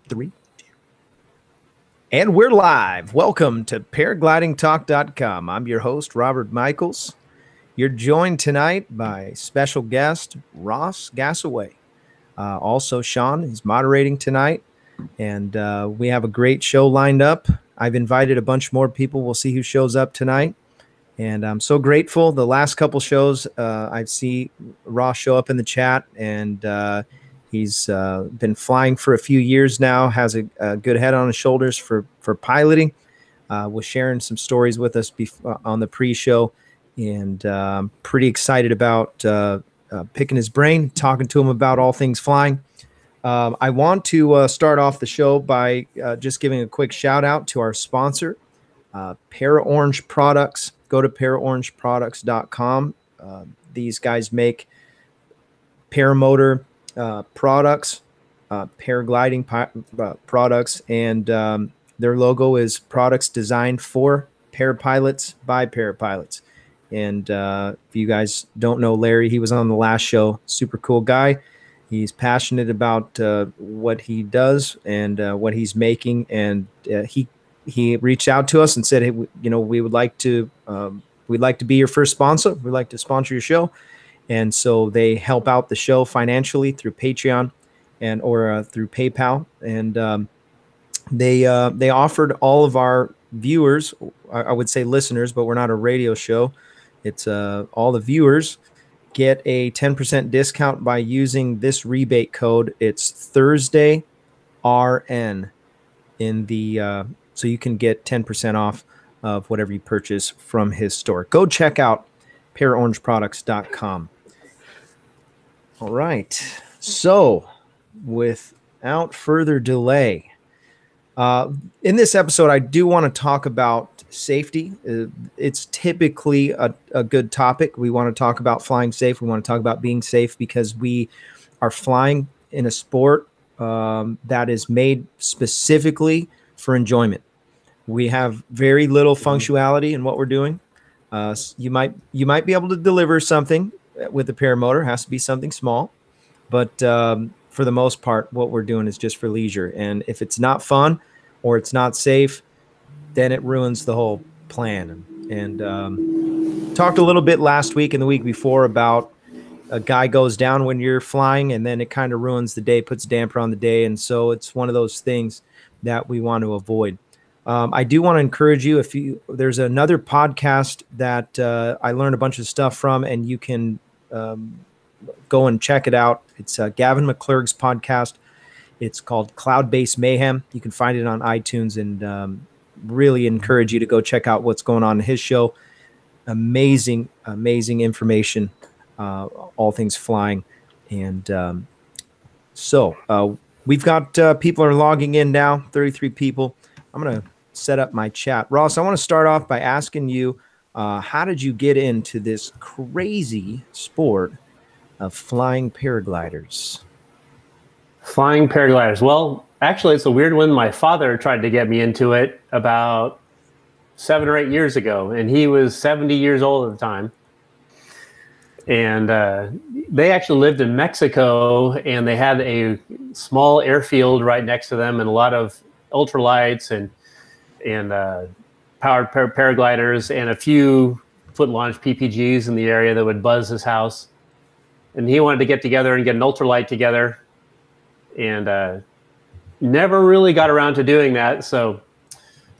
3, 2. And we're live. Welcome to paraglidingtalk.com. I'm your host, Robert Michaels. You're joined tonight by special guest, Ross Gassaway. Also, Sean is moderating tonight, and we have a great show lined up. I've invited a bunch more people. We'll see who shows up tonight. And I'm so grateful. The last couple shows, I see Ross show up in the chat, and he's been flying for a few years now, has a good head on his shoulders for piloting. Was sharing some stories with us on the pre-show, and pretty excited about picking his brain, talking to him about all things flying. I want to start off the show by just giving a quick shout out to our sponsor, Paraorange Products. Go to paraorangeproducts.com. These guys make paramotor products, paragliding products, and their logo is products designed for parapilots by parapilots. And if you guys don't know Larry, he was on the last show. Super cool guy. He's passionate about what he does and what he's making, and he reached out to us and said, "Hey, we would like to we'd like to be your first sponsor. We'd like to sponsor your show." And so they help out the show financially through Patreon or through PayPal. And they offered all of our viewers, I would say listeners, but we're not a radio show. It's all the viewers get a 10% discount by using this rebate code. It's Thursday RN in the so you can get 10% off of whatever you purchase from his store. Go check out paraorangeproducts.com. All right. So without further delay, in this episode, I do want to talk about safety. It's typically a good topic. We want to talk about flying safe. We want to talk about being safe because we are flying in a sport that is made specifically for enjoyment. We have very little functionality in what we're doing. You might be able to deliver something with the paramotor. It has to be something small, but for the most part, what we're doing is just for leisure. And if it's not fun or it's not safe, then it ruins the whole plan. And talked a little bit last week and the week before about a guy goes down when you're flying, and then it kind of ruins the day, puts a damper on the day. And so it's one of those things that we want to avoid. I do want to encourage you, there's another podcast that I learned a bunch of stuff from, and you can go and check it out. It's Gavin McClurg's podcast. It's called Cloud-Based Mayhem. You can find it on iTunes, and really encourage you to go check out what's going on in his show. Amazing information, all things flying. And so we've got people are logging in now, 33 people. I'm going to set up my chat. Ross, I want to start off by asking you, how did you get into this crazy sport of flying paragliders? Flying paragliders. Well, actually, it's a weird one. My father tried to get me into it about 7 or 8 years ago, and he was 70 years old at the time. And they actually lived in Mexico, and they had a small airfield right next to them and a lot of ultralights and powered paragliders and a few foot-launched PPGs in the area that would buzz his house. And he wanted to get together and get an ultralight together, and never really got around to doing that. So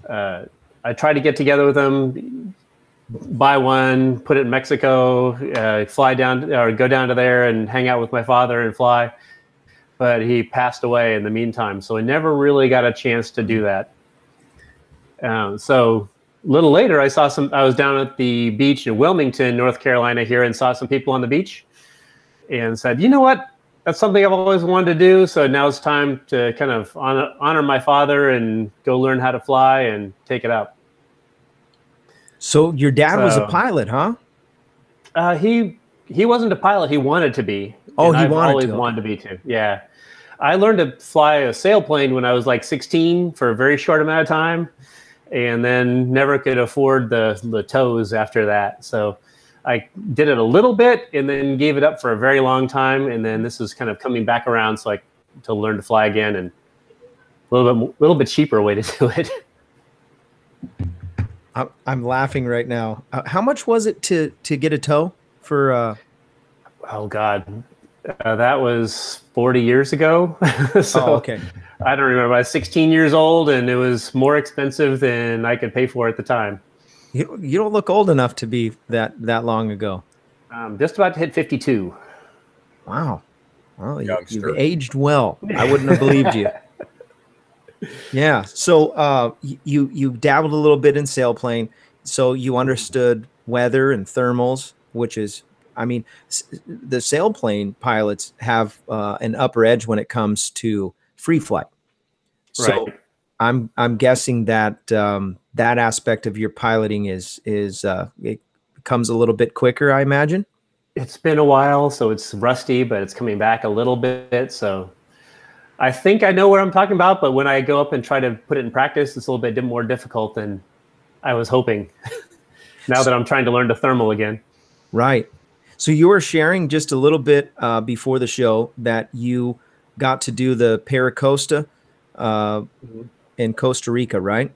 I tried to get together with him, buy one, put it in Mexico, fly down or go down to there and hang out with my father and fly. But he passed away in the meantime, so I never really got a chance to do that. So a little later, I was down at the beach in Wilmington, North Carolina here, and saw some people on the beach and said, you know what? That's something I've always wanted to do. So now it's time to kind of honor my father and go learn how to fly and take it up. So your dad was a pilot, huh? He wasn't a pilot. He wanted to be. Oh, and he I've wanted always to. wanted to be too. Yeah. I learned to fly a sailplane when I was like 16 for a very short amount of time, and then never could afford the tows after that. So I did it a little bit and then gave it up for a very long time. And then this is kind of coming back around to learn to fly again. And little bit cheaper way to do it. I'm laughing right now. How much was it to get a tow for? Oh God, that was 40 years ago. So Oh, okay. I don't remember. I was 16 years old, and it was more expensive than I could pay for at the time. You don't look old enough to be that long ago. Just about to hit 52. Wow. Well, you've Youngster. aged well. I wouldn't have believed you. Yeah. So you dabbled a little bit in sailplane, so you understood weather and thermals, which is, I mean, the sailplane pilots have an upper edge when it comes to free flight. So Right. I'm guessing that that aspect of your piloting is it comes a little bit quicker, I imagine. It's been a while, so it's rusty, but it's coming back a little bit. So I think I know what I'm talking about, but when I go up and try to put it in practice, it's a little bit more difficult than I was hoping. Now that I'm trying to learn the thermal again. Right. So you were sharing just a little bit before the show that you got to do the Paracosta in Costa Rica, right?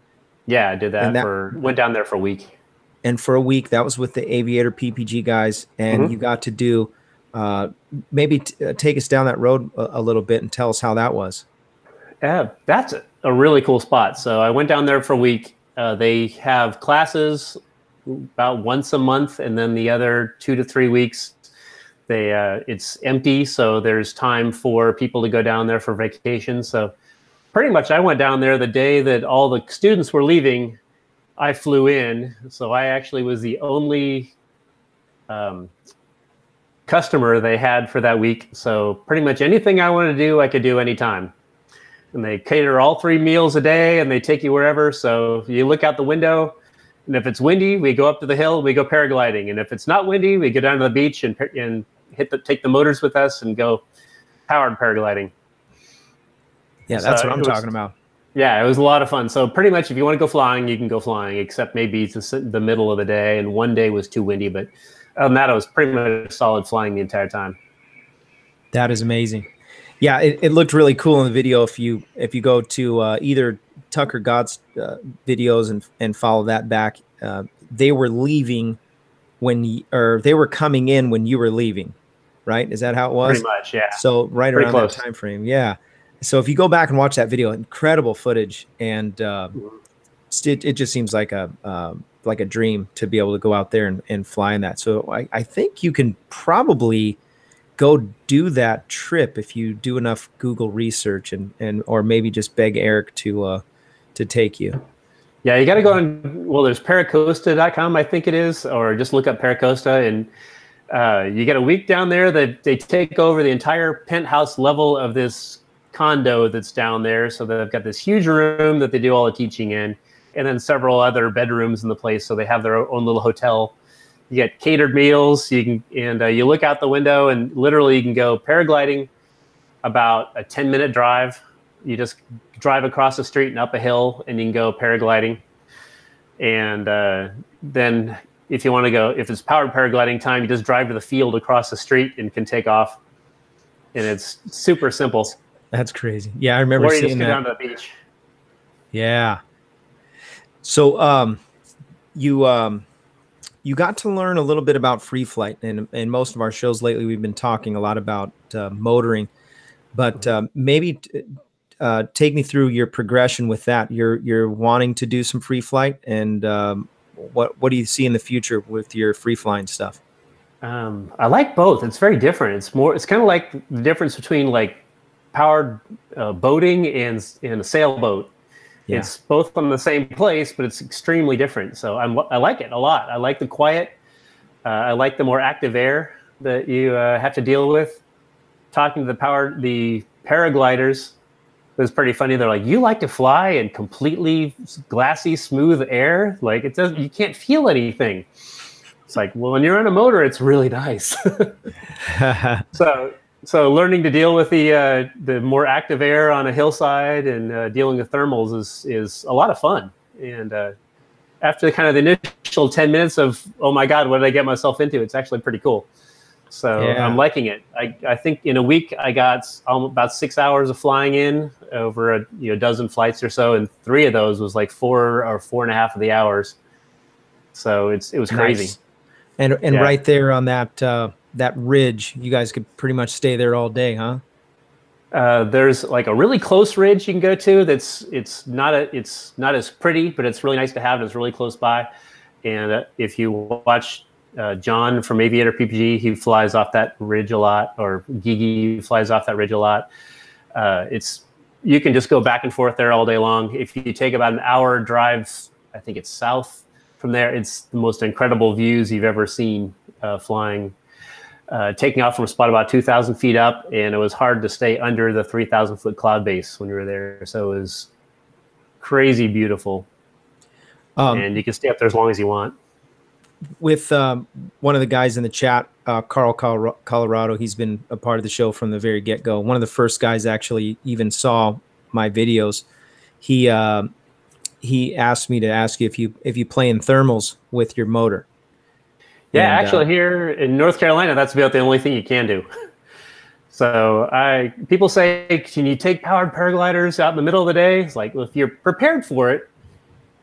Yeah, I did And went down there for a week. and for a week that was with the Aviator PPG guys, and you got to do maybe take us down that road a little bit and tell us how that was. Yeah, that's a really cool spot. So I went down there for a week. They have classes about once a month, and then the other 2 to 3 weeks, it's empty. So there's time for people to go down there for vacation. So pretty much I went down there the day that all the students were leaving. I flew in. So I actually was the only customer they had for that week. So pretty much anything I wanted to do, I could do anytime. And they cater all 3 meals a day, and they take you wherever. So you look out the window, and if it's windy, we go up to the hill, we go paragliding. And if it's not windy, we go down to the beach and take the motors with us and go powered paragliding. Yeah, that's what I'm talking about. Yeah, it was a lot of fun. So pretty much if you want to go flying, you can go flying, except maybe it's the middle of the day, and one day was too windy. But other than that, it was pretty much solid flying the entire time. That is amazing. Yeah, it looked really cool in the video. If you go to either Tucker Gott's videos and follow that back, they were leaving or they were coming in when you were leaving, right? Is that how it was? Pretty much, yeah. So right Pretty around close. that time frame, yeah. So if you go back and watch that video, incredible footage, and it just seems like a dream to be able to go out there and fly in that. So I think you can probably go do that trip if you do enough Google research and or maybe just beg Eric to take you. Yeah, you got to go on. Well, there's paracosta.com, I think it is, or just look up Paracosta, and you get a week down there that they take over the entire penthouse level of this condo that's down there. So they've got this huge room that they do all the teaching in, and then several other bedrooms in the place. So they have their own little hotel. You get catered meals. You look out the window, and literally you can go paragliding about a 10-minute drive. You just drive across the street and up a hill, and you can go paragliding. And then if you want to go, if it's powered paragliding time, you just drive to the field across the street and can take off. And it's super simple. That's crazy. Yeah, I remember seeing that. Or you just go down to the beach. Yeah. So you got to learn a little bit about free flight, and in most of our shows lately, we've been talking a lot about motoring, but maybe take me through your progression with that. You're wanting to do some free flight, and what do you see in the future with your free flying stuff? I like both. It's very different. It's kind of like the difference between like powered boating and a sailboat. Yeah. It's both from the same place, but it's extremely different. So I like it a lot. I like the quiet. I like the more active air that you have to deal with. Talking to the paragliders, it was pretty funny. They're like, "You like to fly in completely glassy, smooth air? Like you can't feel anything." It's like, well, when you're on a motor, it's really nice. So learning to deal with the more active air on a hillside and dealing with thermals is a lot of fun. And after kind of the initial 10 minutes of, oh my God, what did I get myself into? It's actually pretty cool. So Yeah. I'm liking it. I think in a week I got about 6 hours of flying in over a dozen flights or so, and 3 of those was like 4 or 4.5 of the hours. So it was crazy. Nice. And Yeah. right there on that ridge, you guys could pretty much stay there all day, huh? There's like a really close ridge you can go to. It's not as pretty, but it's really nice to have. It's really close by. And if you watch John from Aviator PPG, he flies off that ridge a lot, or Gigi flies off that ridge a lot. You can just go back and forth there all day long. If you take about an hour drive, I think it's south from there, it's the most incredible views you've ever seen flying. Taking off from a spot about 2,000 feet up, and it was hard to stay under the 3,000 foot cloud base when we were there. So it was crazy beautiful. And you can stay up there as long as you want. With one of the guys in the chat, Carl Colorado, he's been a part of the show from the very get-go. One of the first guys actually even saw my videos. He asked me to ask you if you play in thermals with your motor. Yeah, actually here in North Carolina, that's about the only thing you can do. So people say, can you take powered paragliders out in the middle of the day? It's like, well, if you're prepared for it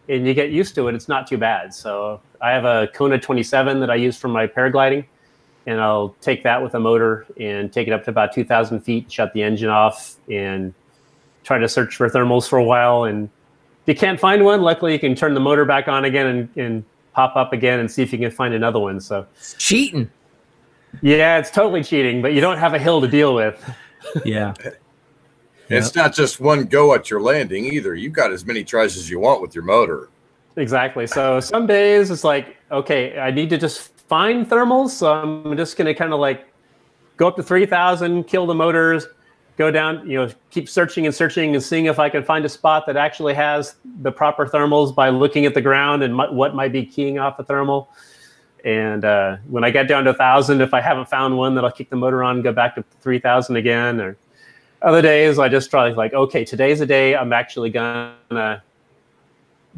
and you get used to it, it's not too bad. So I have a Kona 27 that I use for my paragliding, and I'll take that with a motor and take it up to about 2,000 feet, shut the engine off, and try to search for thermals for a while. And if you can't find one, luckily you can turn the motor back on again and pop up again and see if you can find another one. So it's cheating. Yeah, it's totally cheating, but you don't have a hill to deal with. Yeah. It's not just one go at your landing either. You've got as many tries as you want with your motor. Exactly. So some days it's like, okay, I need to just find thermals. So I'm just going to kind of like go up to 3,000, kill the motors, go down, keep searching and searching and seeing if I can find a spot that actually has the proper thermals by looking at the ground and what might be keying off a thermal. And when I get down to 1,000, if I haven't found one, then I'll kick the motor on and go back to 3,000 again. Or other days, I just try like, okay, today's the day I'm actually gonna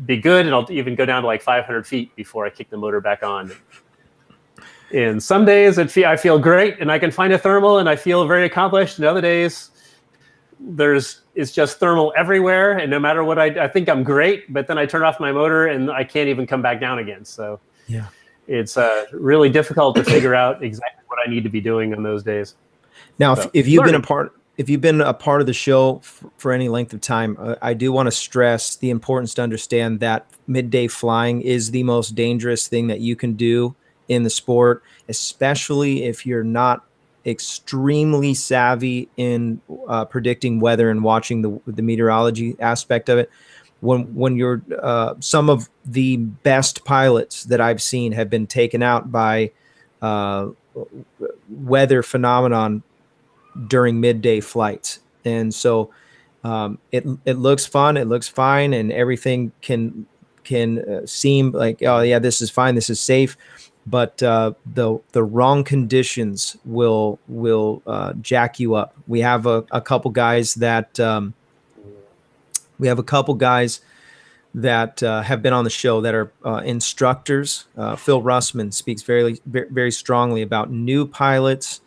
be good, and I'll even go down to like 500 feet before I kick the motor back on. And some days I feel great and I can find a thermal and I feel very accomplished. And other days it's just thermal everywhere. And no matter what I think I'm great, but then I turn off my motor and I can't even come back down again. So yeah, it's really difficult to figure out exactly what I need to be doing on those days. Now, if you've been a part of the show for any length of time, I do want to stress the importance to understand that midday flying is the most dangerous thing that you can do in the sport, especially if you're not extremely savvy in predicting weather and watching the meteorology aspect of it. When you're some of the best pilots that I've seen have been taken out by weather phenomenon during midday flights. And so it looks fun, it looks fine, and everything can seem like, oh yeah, this is fine, this is safe. But the wrong conditions will jack you up. We have a couple guys that have been on the show that are instructors. Phil Russman speaks very, very strongly about new pilots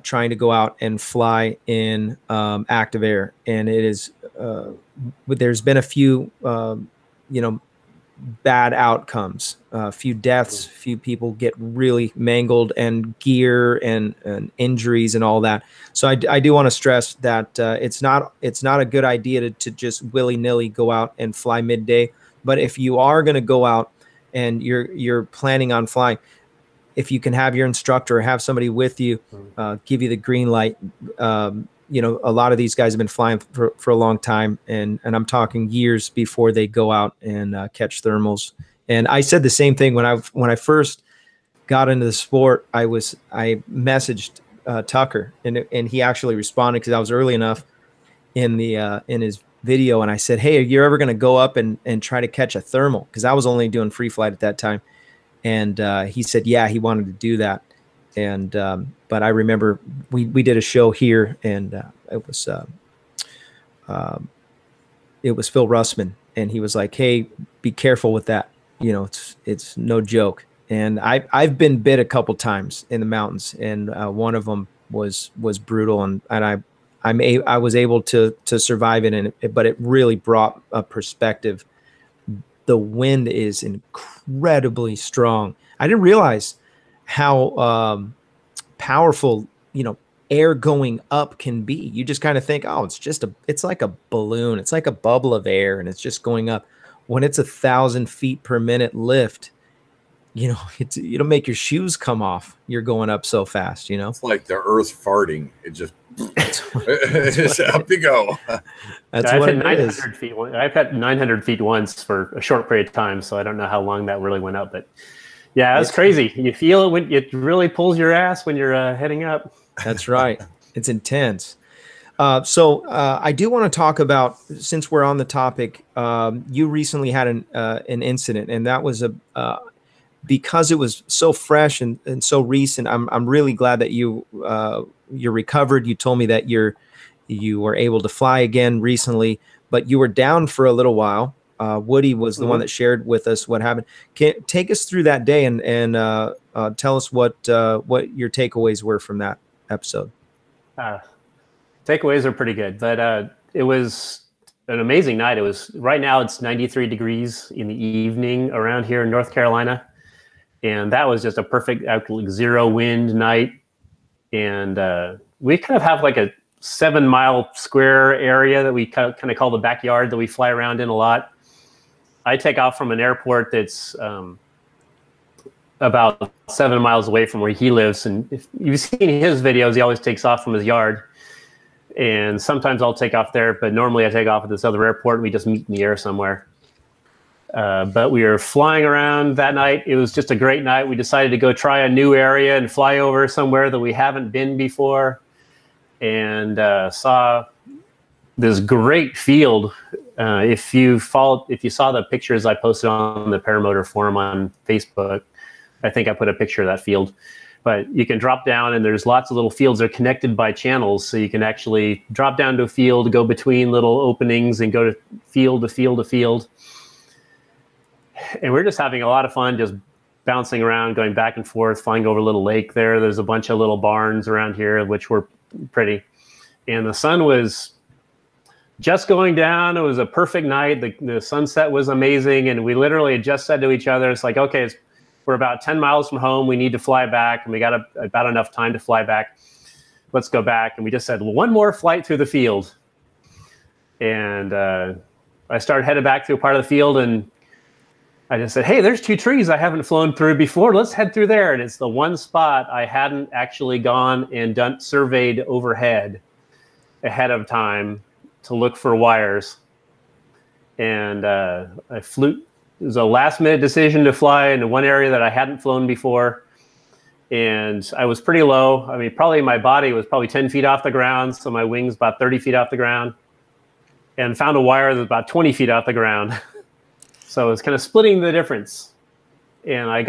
trying to go out and fly in active air, and it is there's been a few bad outcomes, a few deaths, few people get really mangled, and gear and injuries and all that. So I do want to stress that it's not a good idea to just willy-nilly go out and fly midday. But if you are going to go out and you're planning on flying, if you can have your instructor or have somebody with you give you the green light. A lot of these guys have been flying for a long time, and I'm talking years before they go out and catch thermals. And I said the same thing when I first got into the sport. I messaged Tucker, and he actually responded because I was early enough in his video, and I said, hey, are you ever going to go up and try to catch a thermal? Because I was only doing free flight at that time. And he said, yeah, he wanted to do that. And but I remember we did a show here, and it was Phil Russman, and he was like, hey, be careful with that. It's no joke. And I've been bit a couple times in the mountains, and one of them was brutal, and I was able to survive it, but it really brought a perspective. The wind is incredibly strong. I didn't realize how powerful, air going up can be. You just kind of think, oh, it's like a balloon. It's like a bubble of air, and it's just going up. When it's 1,000 feet per minute lift, it'll make your shoes come off. You're going up so fast, It's like the earth farting. It just it's up you go. That's I've what had it 900 is. feet. I've had 900 feet once for a short period of time, so I don't know how long that really went up. But yeah, it's crazy. You feel it when it really pulls your ass when you're heading up. That's right. It's intense. So I do want to talk about, since we're on the topic, you recently had an incident, and that was because it was so fresh and so recent. I'm really glad that you're recovered. You told me that you were able to fly again recently, but you were down for a little while. Woody was the one that shared with us what happened. Take us through that day and tell us what your takeaways were from that episode. Takeaways are pretty good, but it was an amazing night. Right now it's 93 degrees in the evening around here in North Carolina. And that was just a perfect zero wind night. And we kind of have like a 7-mile square area that we kind of call the backyard that we fly around in a lot. I take off from an airport that's about 7 miles away from where he lives. And if you've seen his videos, he always takes off from his yard. And sometimes I'll take off there, but normally I take off at this other airport and we just meet in the air somewhere. But we were flying around that night. It was just a great night. We decided to go try a new area and fly over somewhere that we haven't been before, and saw this great field. If you saw the pictures I posted on the Paramotor forum on Facebook, I think I put a picture of that field. But you can drop down, and there's lots of little fields that are connected by channels. So you can actually drop down to a field, go between little openings, and go to field to field to field. And we're just having a lot of fun, just bouncing around, going back and forth, flying over a little lake there. There's a bunch of little barns around here, which were pretty. And the sun was just going down. It was a perfect night. The sunset was amazing. And we literally had just said to each other, it's like, okay, we're about 10 miles from home. We need to fly back. And we got about enough time to fly back. Let's go back. And we just said, well, one more flight through the field. And I started headed back through part of the field, and I just said, hey, there's 2 trees I haven't flown through before. Let's head through there. And it's the one spot I hadn't actually gone and surveyed overhead ahead of time to look for wires. And I flew. It was a last-minute decision to fly into one area that I hadn't flown before. And I was pretty low. I mean, probably my body was probably 10 feet off the ground, so my wings about 30 feet off the ground. And found a wire that was about 20 feet off the ground. So it was kind of splitting the difference. And I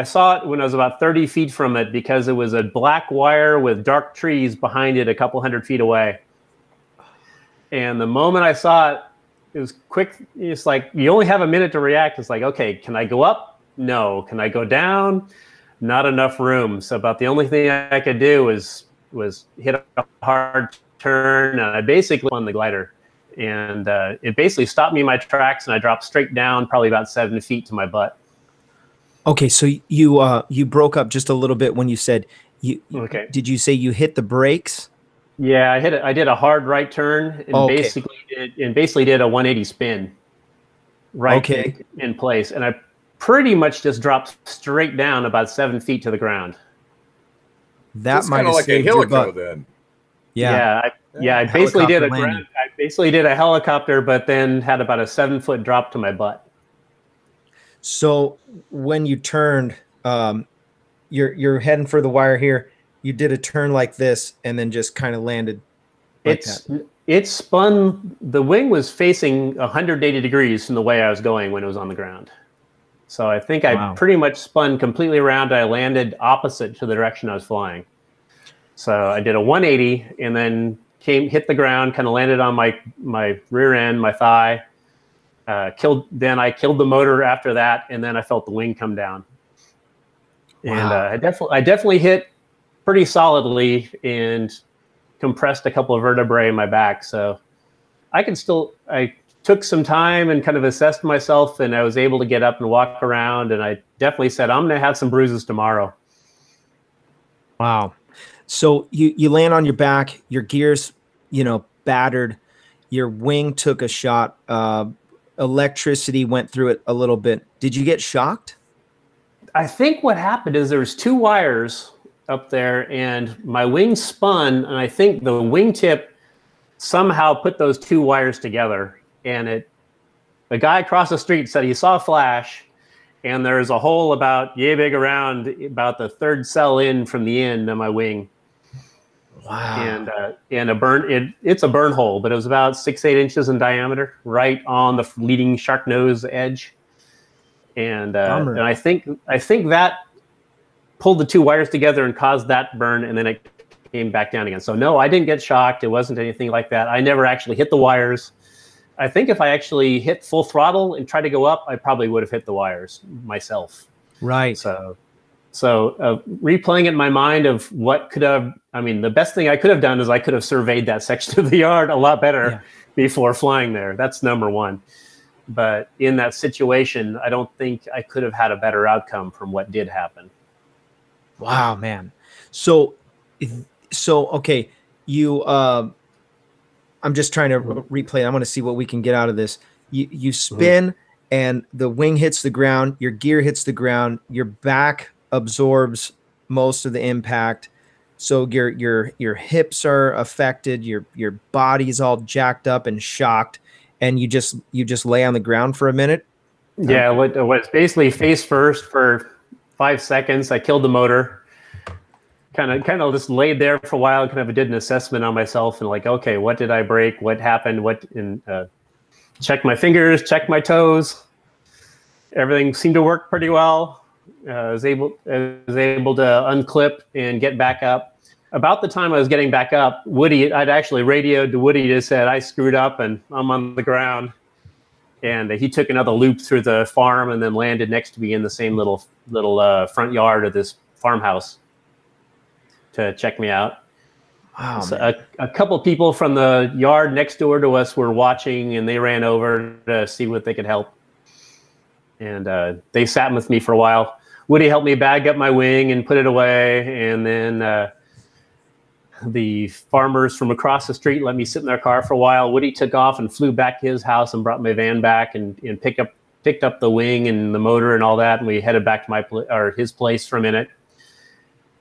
saw it when I was about 30 feet from it, because it was a black wire with dark trees behind it a couple hundred feet away. And the moment I saw it, it was quick. It's like, you only have a minute to react. It's like, okay, can I go up? No. Can I go down? Not enough room. So about the only thing I could do was hit a hard turn, and I basically on the glider. And it basically stopped me in my tracks, and I dropped straight down, probably about 7 feet to my butt. Okay, so you broke up just a little bit when you said Okay. Did you say you hit the brakes? Yeah, I did a hard right turn and basically did a 180 spin in place, and I pretty much just dropped straight down about 7 feet to the ground. That might have like a helico then. Yeah. I basically did a helicopter, but then had about a 7-foot drop to my butt. So when you turned, you're heading for the wire here. You did a turn like this, and then just kind of landed. It spun. The wing was facing 180 degrees from the way I was going when it was on the ground. So I think I pretty much spun completely around. I landed opposite to the direction I was flying. So I did a 180 and then hit the ground, kind of landed on my rear end, my thigh. Then I killed the motor after that, and then I felt the wing come down. And Wow. I definitely hit pretty solidly and compressed a couple of vertebrae in my back. So I took some time and kind of assessed myself, and I was able to get up and walk around. And I definitely said, I'm going to have some bruises tomorrow. Wow. So you land on your back, your gear's, battered, your wing took a shot, electricity went through it a little bit. Did you get shocked? I think what happened is there was 2 wires up there, and my wing spun, and I think the wingtip somehow put those 2 wires together. And the guy across the street said he saw a flash, and there's a hole about yay big around about the 3rd cell in from the end of my wing. Wow. And a burn. It's a burn hole, but it was about 6-8 inches in diameter, right on the leading shark nose edge. And I think that pulled the 2 wires together and caused that burn, and then it came back down again. So no, I didn't get shocked. It wasn't anything like that. I never actually hit the wires. I think if I actually hit full throttle and tried to go up, I probably would have hit the wires myself. Right. So replaying it in my mind of what could have, the best thing I could have done is I could have surveyed that section of the yard a lot better before flying there. That's number one. But in that situation, I don't think I could have had a better outcome from what did happen. Wow, man. So okay, I'm just trying to replay. I want to see what we can get out of this. You spin and the wing hits the ground, your gear hits the ground, your back absorbs most of the impact. So your hips are affected, your body's all jacked up and shocked, and you just lay on the ground for a minute. Yeah, it was basically face first for 5 seconds. I killed the motor. Kind of just laid there for a while, kind of did an assessment on myself and like, okay, what did I break? What happened? Check my fingers, check my toes. Everything seemed to work pretty well. I was able to unclip and get back up. About the time I was getting back up, I'd actually radioed to Woody, just said, I screwed up and I'm on the ground. And he took another loop through the farm and then landed next to me in the same little front yard of this farmhouse to check me out. Wow. So a couple people from the yard next door to us were watching, and they ran over to see what they could help. And they sat with me for a while. Woody helped me bag up my wing and put it away. And then the farmers from across the street let me sit in their car for a while. Woody took off and flew back to his house and brought my van back and picked up the wing and the motor and all that. And we headed back to his place for a minute.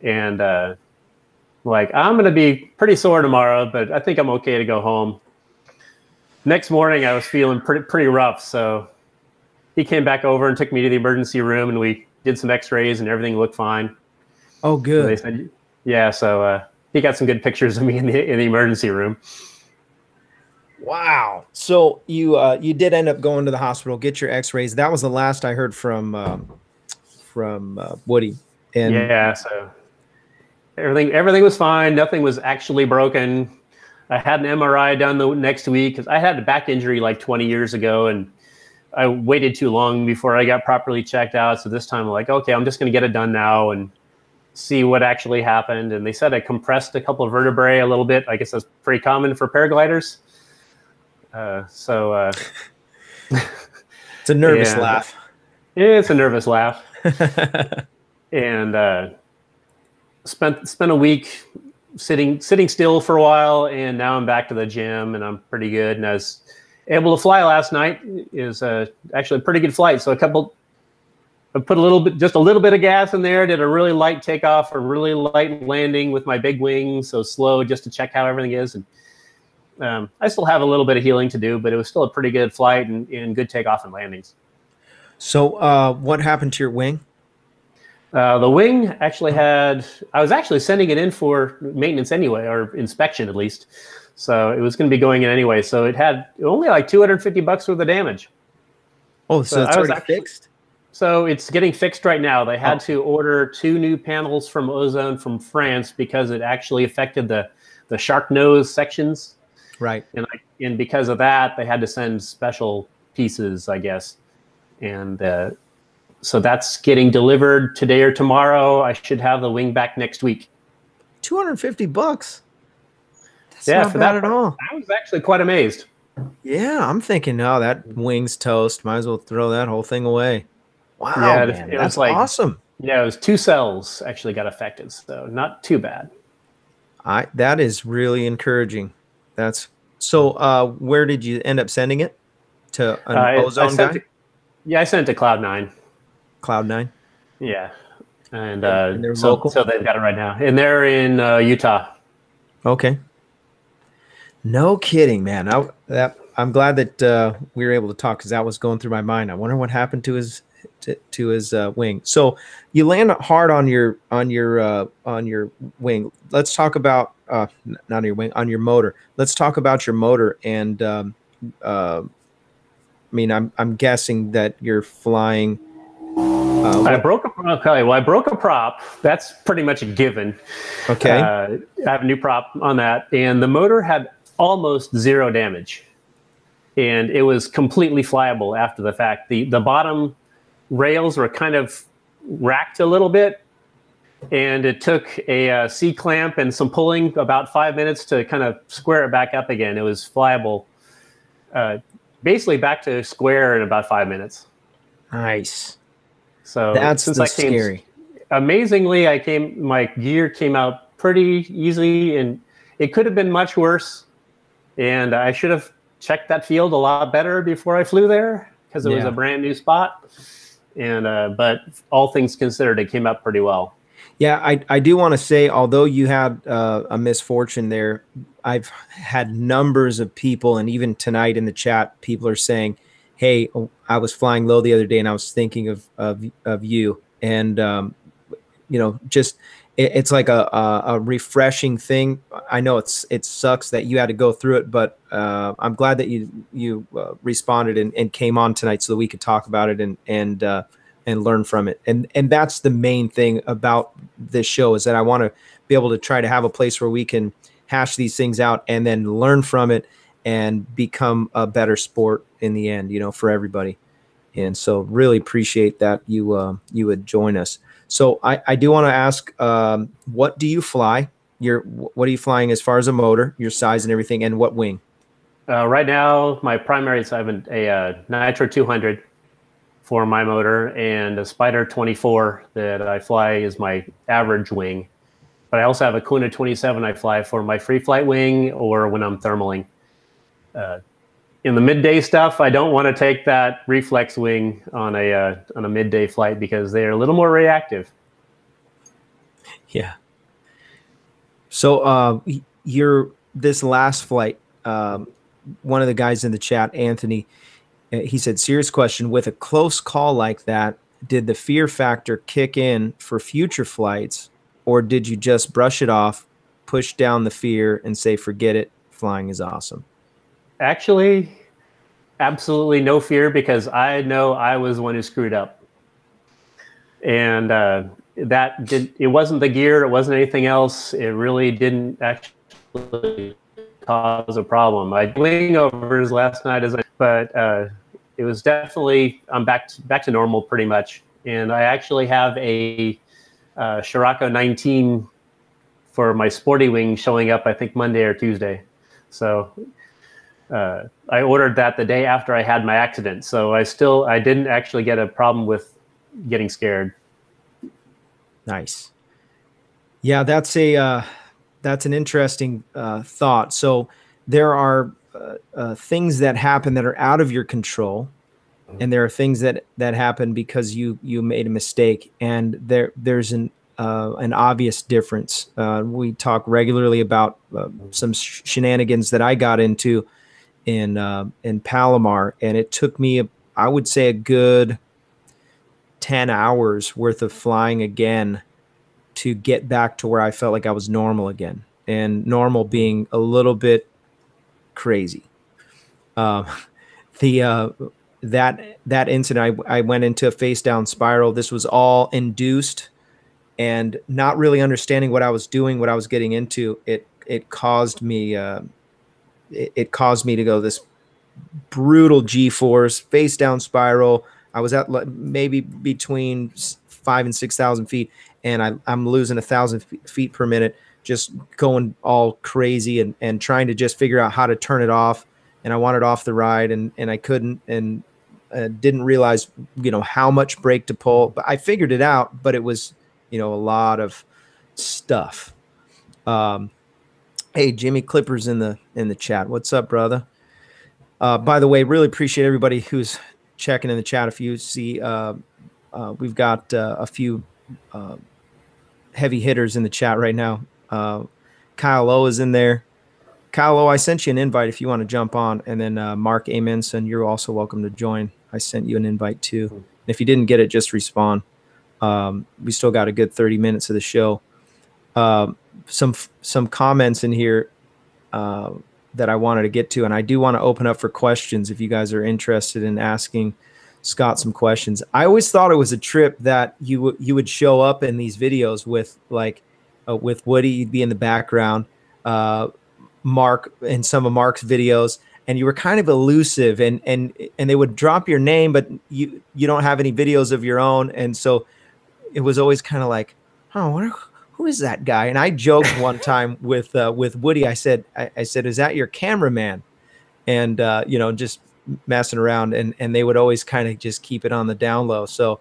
And I'm going to be pretty sore tomorrow, but I think I'm okay to go home. Next morning, I was feeling pretty rough. So he came back over and took me to the emergency room, and we did some x-rays and everything looked fine. Oh, good. So they said, yeah. So he got some good pictures of me in the emergency room. Wow. So you did end up going to the hospital, get your x-rays. That was the last I heard from Woody. And yeah. So everything was fine. Nothing was actually broken. I had an MRI done the next week because I had a back injury like 20 years ago, and I waited too long before I got properly checked out. So this time I'm like, okay, I'm just going to get it done now and see what actually happened. And they said I compressed a couple of vertebrae a little bit. I guess that's pretty common for paragliders. It's a nervous laugh. It's a nervous laugh. And spent a week sitting still for a while, and now I'm back to the gym and I'm pretty good. And I was able to fly last night. Is actually a pretty good flight. So I put just a little bit of gas in there, did a really light takeoff, a really light landing with my big wings, so slow just to check how everything is. And I still have a little bit of healing to do, but it was still a pretty good flight and good takeoff and landings. So what happened to your wing? The wing actually I was actually sending it in for maintenance anyway, or inspection at least. So it was going to be going in anyway. So it had only like $250 worth of damage. Oh, so it's already fixed? So it's getting fixed right now. They had to order 2 new panels from Ozone from France because it actually affected the shark nose sections. Right. And because of that, they had to send special pieces, I guess. And So that's getting delivered today or tomorrow. I should have the wing back next week. $250. That's Yeah, not for bad that at all. I was actually quite amazed. Yeah, I'm thinking, no, that wing's toast. Might as well throw that whole thing away. Wow, Yeah, man, it that's was like, awesome. yeah, it was 2 cells actually got affected, so not too bad. That is really encouraging. That's so. Where did you end up sending it? To an ozone guy? I sent it to Cloud9. Cloud9. Yeah, and they're so local? they've got it right now, and they're in Utah. Okay. No kidding, man. I'm glad that we were able to talk because that was going through my mind. I wonder what happened to his wing. So you land hard on your wing. Let's talk about not on your wing, on your motor. Let's talk about your motor. And I mean, I'm guessing that you're flying. I broke a prop. That's pretty much a given. Okay. I have a new prop on that, and the motor had almost 0 damage, and it was completely flyable after the fact. The bottom rails were kind of racked a little bit, and it took a C-clamp and some pulling about 5 minutes to kind of square it back up again. It was flyable, basically back to square in about 5 minutes. Nice. So that's since I came, scary. Amazingly, my gear came out pretty easily, and it could have been much worse. And I should have checked that field a lot better before I flew there because it was a brand new spot. And but all things considered, it came out pretty well. Yeah, I do want to say, although you had a misfortune there, I've had numbers of people, and even tonight in the chat, people are saying, hey, I was flying low the other day and I was thinking of you. And, you know, just it's like a refreshing thing. I know it sucks that you had to go through it, but I'm glad that you responded and came on tonight so that we could talk about it and learn from it. And that's the main thing about this show, is that I want to be able to try to have a place where we can hash these things out and then learn from it and become a better sport in the end, you know, for everybody. And so really appreciate that you would join us. So I do want to ask, what do you fly? What are you flying as far as a motor, your size and everything, and what wing? Right now, my primary is I have a Nitro 200 for my motor, and a Spider 24 that I fly is my average wing. But I also have a Kuna 27 I fly for my free flight wing or when I'm thermaling. In the midday stuff, I don't want to take that reflex wing on a midday flight because they're a little more reactive. Yeah. So this last flight, one of the guys in the chat, Anthony, he said, serious question, with a close call like that, did the fear factor kick in for future flights, or did you just brush it off, push down the fear and say, forget it, flying is awesome? Actually, absolutely no fear, because I know I was the one who screwed up. And it wasn't the gear, it wasn't anything else. It really didn't actually cause a problem. I wing overs last night, but it was definitely, I'm back to normal pretty much. And I actually have a Scirocco 19 for my sporty wing showing up, I think Monday or Tuesday. So I ordered that the day after I had my accident. So I didn't actually get a problem with getting scared. Nice. Yeah, that's an interesting thought. So there are things that happen that are out of your control, and there are things that happen because you made a mistake, and there's an obvious difference. We talk regularly about some shenanigans that I got into in Palomar, and it took me, I would say, a good 10 hours worth of flying again to get back to where I felt like I was normal again, and normal being a little bit crazy. That incident, I went into a face down spiral. This was all induced, and not really understanding what I was doing, what I was getting into. It caused me to go this brutal G-force face down spiral. I was at maybe between 5,000 and 6,000 feet, and I'm losing 1,000 feet per minute, just going all crazy and trying to just figure out how to turn it off. And I wanted off the ride, and I couldn't, and didn't realize, how much brake to pull. But I figured it out, but it was, a lot of stuff. Hey, Jimmy Clipper's in the chat. What's up, brother? By the way, really appreciate everybody who's checking in the chat. If you see, we've got a few heavy hitters in the chat right now. Kyle O is in there. Kyle O, I sent you an invite if you want to jump on. And then Mark Amenson, you're also welcome to join. I sent you an invite too. And if you didn't get it, just respawn. We still got a good 30 minutes of the show. Some comments in here that I wanted to get to, and I do want to open up for questions if you guys are interested in asking Scott some questions. I always thought it was a trip that you would show up in these videos with with Woody, you'd be in the background, Mark in some of Mark's videos, and you were kind of elusive, and they would drop your name, but you don't have any videos of your own, and so it was always kind of like, oh, who is that guy? And I joked one time with Woody. I said, is that your cameraman? And just messing around, and they would always kind of just keep it on the down low. So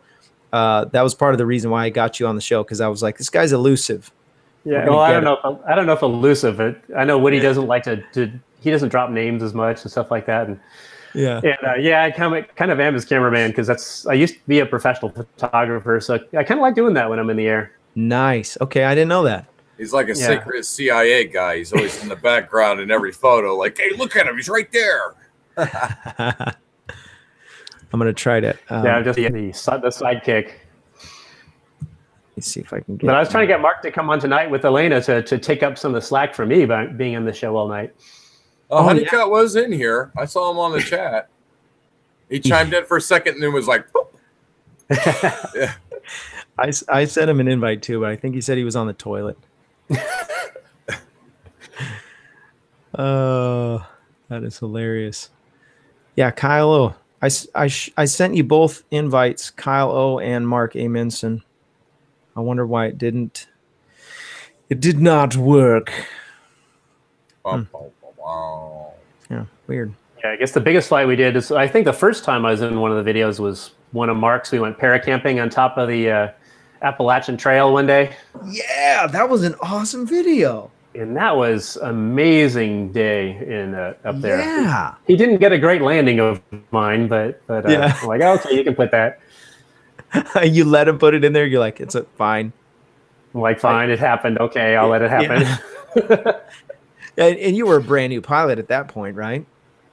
that was part of the reason why I got you on the show, because I was like, this guy's elusive. Yeah, well, I don't know if elusive, but I know Woody doesn't like to he doesn't drop names as much and stuff like that. And I kind of am his cameraman, because I used to be a professional photographer, so I kind of like doing that when I'm in the air. Nice. Okay, I didn't know that. He's like a secret CIA guy. He's always in the background in every photo. Like, hey, look at him. He's right there. I'm gonna try to. Just the sidekick. Let's see if I can get. But I was trying to get Mark to come on tonight with Elena to take up some of the slack for me by being on the show all night. Honeycutt was in here. I saw him on the chat. He chimed in for a second and then was like, yeah. I sent him an invite too, but I think he said he was on the toilet. Oh, that is hilarious. Yeah, Kyle O. I sent you both invites, Kyle O and Mark Amenson. I wonder why it did not work. Yeah, weird. Yeah, I guess the biggest flight we did is, I think the first time I was in one of the videos was one of Mark's. We went paracamping on top of the Appalachian Trail one day. Yeah, that was an awesome video. And that was amazing day in up there. Yeah. He didn't get a great landing of mine, but yeah. I'm like, okay, you can put that. You let him put it in there. You're like, it's fine. I'm like, fine, it happened. Okay, I'll let it happen. Yeah. And you were a brand new pilot at that point, right?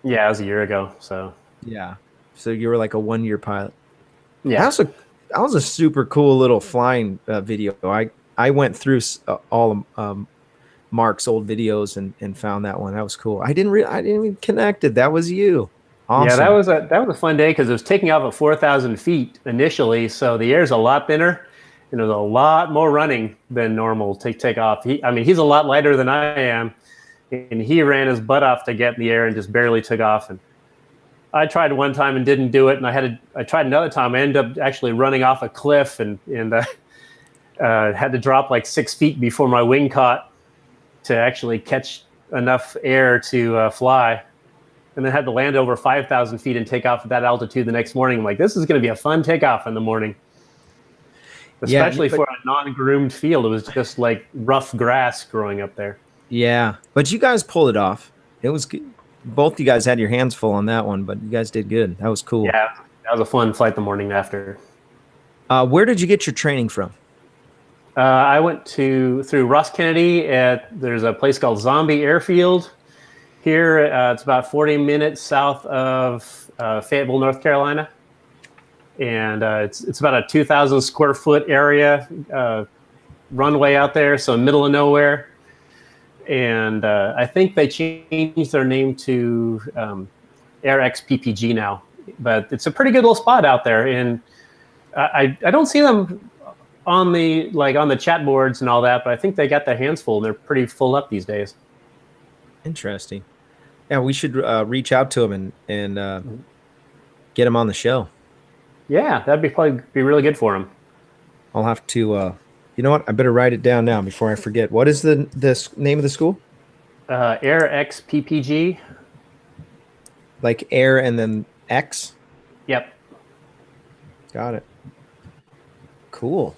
Yeah, it was a year ago. So yeah. So you were like a 1-year pilot. Yeah. That was a super cool little flying video. I went through all of Mark's old videos and found that one. That was cool. I didn't even connect it. That was you. Awesome. Yeah, that was a fun day, because it was taking off at 4,000 feet initially, so the air's a lot thinner, and there's a lot more running than normal to take off. He's a lot lighter than I am, and he ran his butt off to get in the air and just barely took off. And I tried one time and didn't do it, and I tried another time. I ended up actually running off a cliff and had to drop like 6 feet before my wing caught to actually catch enough air to fly. And then had to land over 5,000 feet and take off at that altitude the next morning. I'm like, this is going to be a fun takeoff in the morning. Especially for a non-groomed field. It was just like rough grass growing up there. Yeah, but you guys pulled it off. It was good. Both you guys had your hands full on that one, but you guys did good. That was cool. Yeah, that was a fun flight the morning after. Where did you get your training from? I went through Ross Kennedy. There's a place called Zombie Airfield. Here, it's about 40 minutes south of Fayetteville, North Carolina, and it's about a 2,000 square foot area, runway out there, so middle of nowhere. And I think they changed their name to AirX PPG now, but it's a pretty good little spot out there. And I don't see them on the chat boards and all that, but I think they got their hands full, and they're pretty full up these days. Interesting. Yeah, we should reach out to him and get him on the show. Yeah, that'd be probably be really good for him. I'll have to. You know what? I better write it down now before I forget. What is the name of the school? Air X PPG. Like air and then X. Yep. Got it. Cool.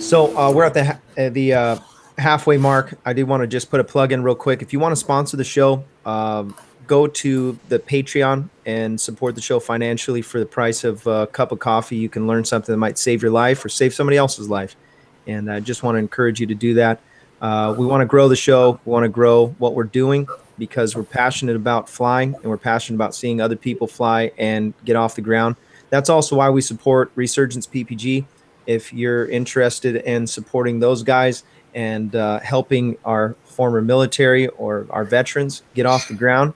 So we're at the halfway mark. I do want to just put a plug in real quick. If you want to sponsor the show, go to the Patreon and support the show financially for the price of a cup of coffee. You can learn something that might save your life or save somebody else's life. And I just want to encourage you to do that. We want to grow the show. We want to grow what we're doing because we're passionate about flying and we're passionate about seeing other people fly and get off the ground. That's also why we support Resurgence PPG. If you're interested in supporting those guys and helping our former military or our veterans get off the ground,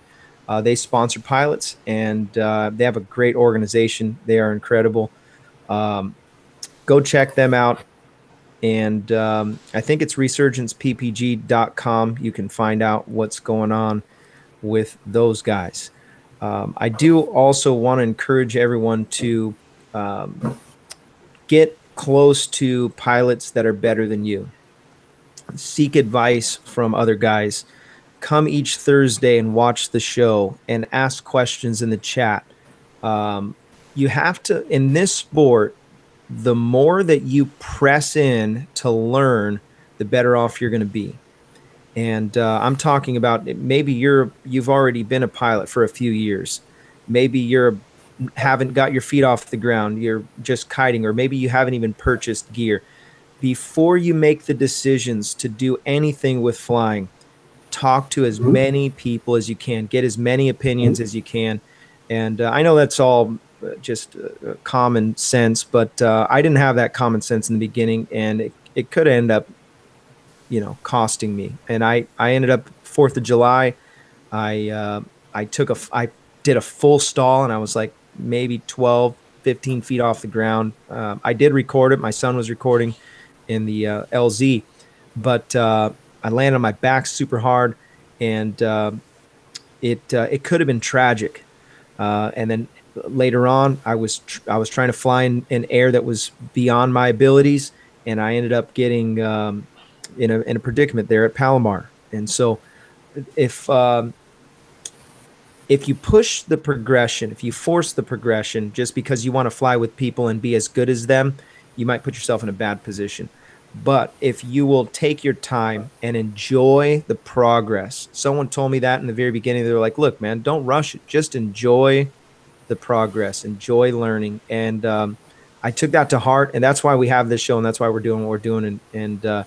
they sponsor pilots and they have a great organization. They are incredible. Go check them out. And I think it's resurgenceppg.com. You can find out what's going on with those guys. I do also want to encourage everyone to get close to pilots that are better than you. Seek advice from other guys. Come each Thursday and watch the show and ask questions in the chat. You have to, in this sport, the more that you press in to learn, the better off you're going to be. And I'm talking about maybe you've already been a pilot for a few years. Maybe haven't got your feet off the ground. You're just kiting, or maybe you haven't even purchased gear. Before you make the decisions to do anything with flying, talk to as many people as you can, get as many opinions as you can. And I know that's all just common sense, but I didn't have that common sense in the beginning, and it could end up, costing me. And I ended up 4th of July. I did a full stall, and I was like maybe 12, 15 feet off the ground. I did record it. My son was recording in the LZ, but I landed on my back super hard, and it could have been tragic. And then later on, I was trying to fly in air that was beyond my abilities, and I ended up getting in a predicament there at Palomar. And so, if you push the progression, if you force the progression just because you want to fly with people and be as good as them, you might put yourself in a bad position. But if you will take your time and enjoy the progress, someone told me that in the very beginning. They were like, look, man, don't rush it. Just enjoy the progress, enjoy learning. And I took that to heart. And that's why we have this show, and that's why we're doing what we're doing. And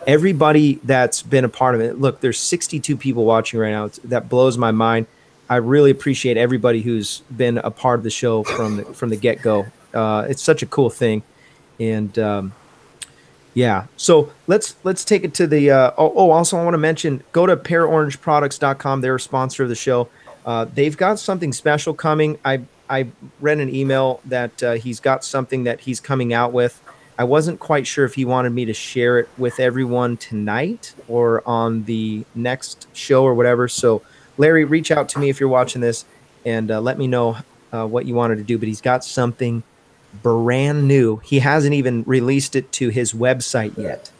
everybody that's been a part of it, look, there's 62 people watching right now. That blows my mind. I really appreciate everybody who's been a part of the show from the get-go. It's such a cool thing. And yeah, so let's take it to the also I want to mention, go to paraorangeproducts.com. They're a sponsor of the show. They've got something special coming. I read an email that he's got something that he's coming out with. I wasn't quite sure if he wanted me to share it with everyone tonight or on the next show or whatever. So Larry, reach out to me if you're watching this and let me know what you wanted to do. But he's got something brand new. He hasn't even released it to his website yet.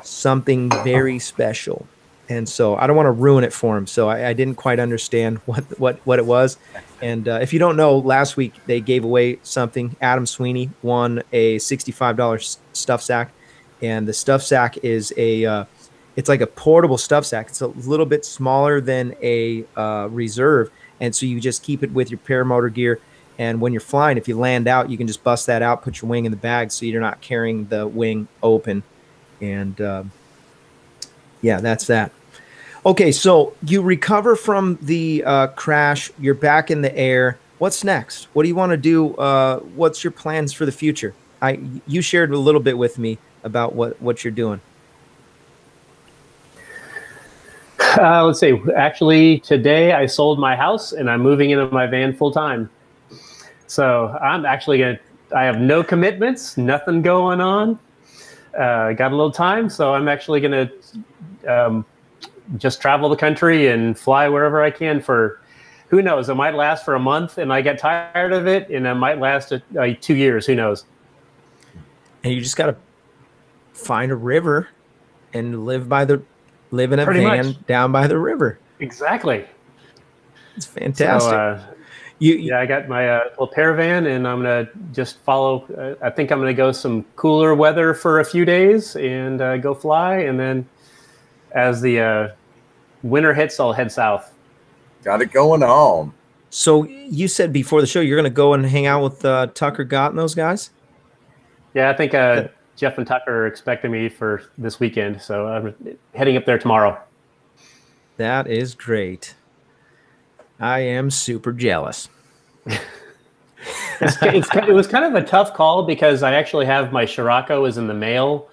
Something very special. And so I don't want to ruin it for him. So I didn't quite understand what it was. And if you don't know, last week they gave away something. Adam Sweeney won a $65 stuff sack. And the stuff sack is it's like a portable stuff sack. It's a little bit smaller than a reserve. And so you just keep it with your paramotor gear. And when you're flying, if you land out, you can just bust that out, put your wing in the bag so you're not carrying the wing open. And yeah, that's that. Okay, so you recover from the crash. You're back in the air. What's next? What do you want to do? What's your plans for the future? You shared a little bit with me about what you're doing. Let's see. Actually, today I sold my house and I'm moving into my van full time. So I'm actually I have no commitments, nothing going on. Got a little time, so I'm actually gonna just travel the country and fly wherever I can for who knows? It might last for a month, and I get tired of it, and it might last 2 years. Who knows? And you just got to find a river and live in a Pretty van much. down by the river. Exactly. It's fantastic. So, yeah, I got my little Paravan, and I'm gonna just follow. I think I'm gonna go some cooler weather for a few days and go fly, and then as the winter hits, I'll head south. Got it going on. So you said before the show you're going to go and hang out with Tucker Gott and those guys? Yeah, I think Jeff and Tucker are expecting me for this weekend, so I'm heading up there tomorrow. That is great. I am super jealous. It was kind of a tough call because I actually have my Scirocco is in the mail,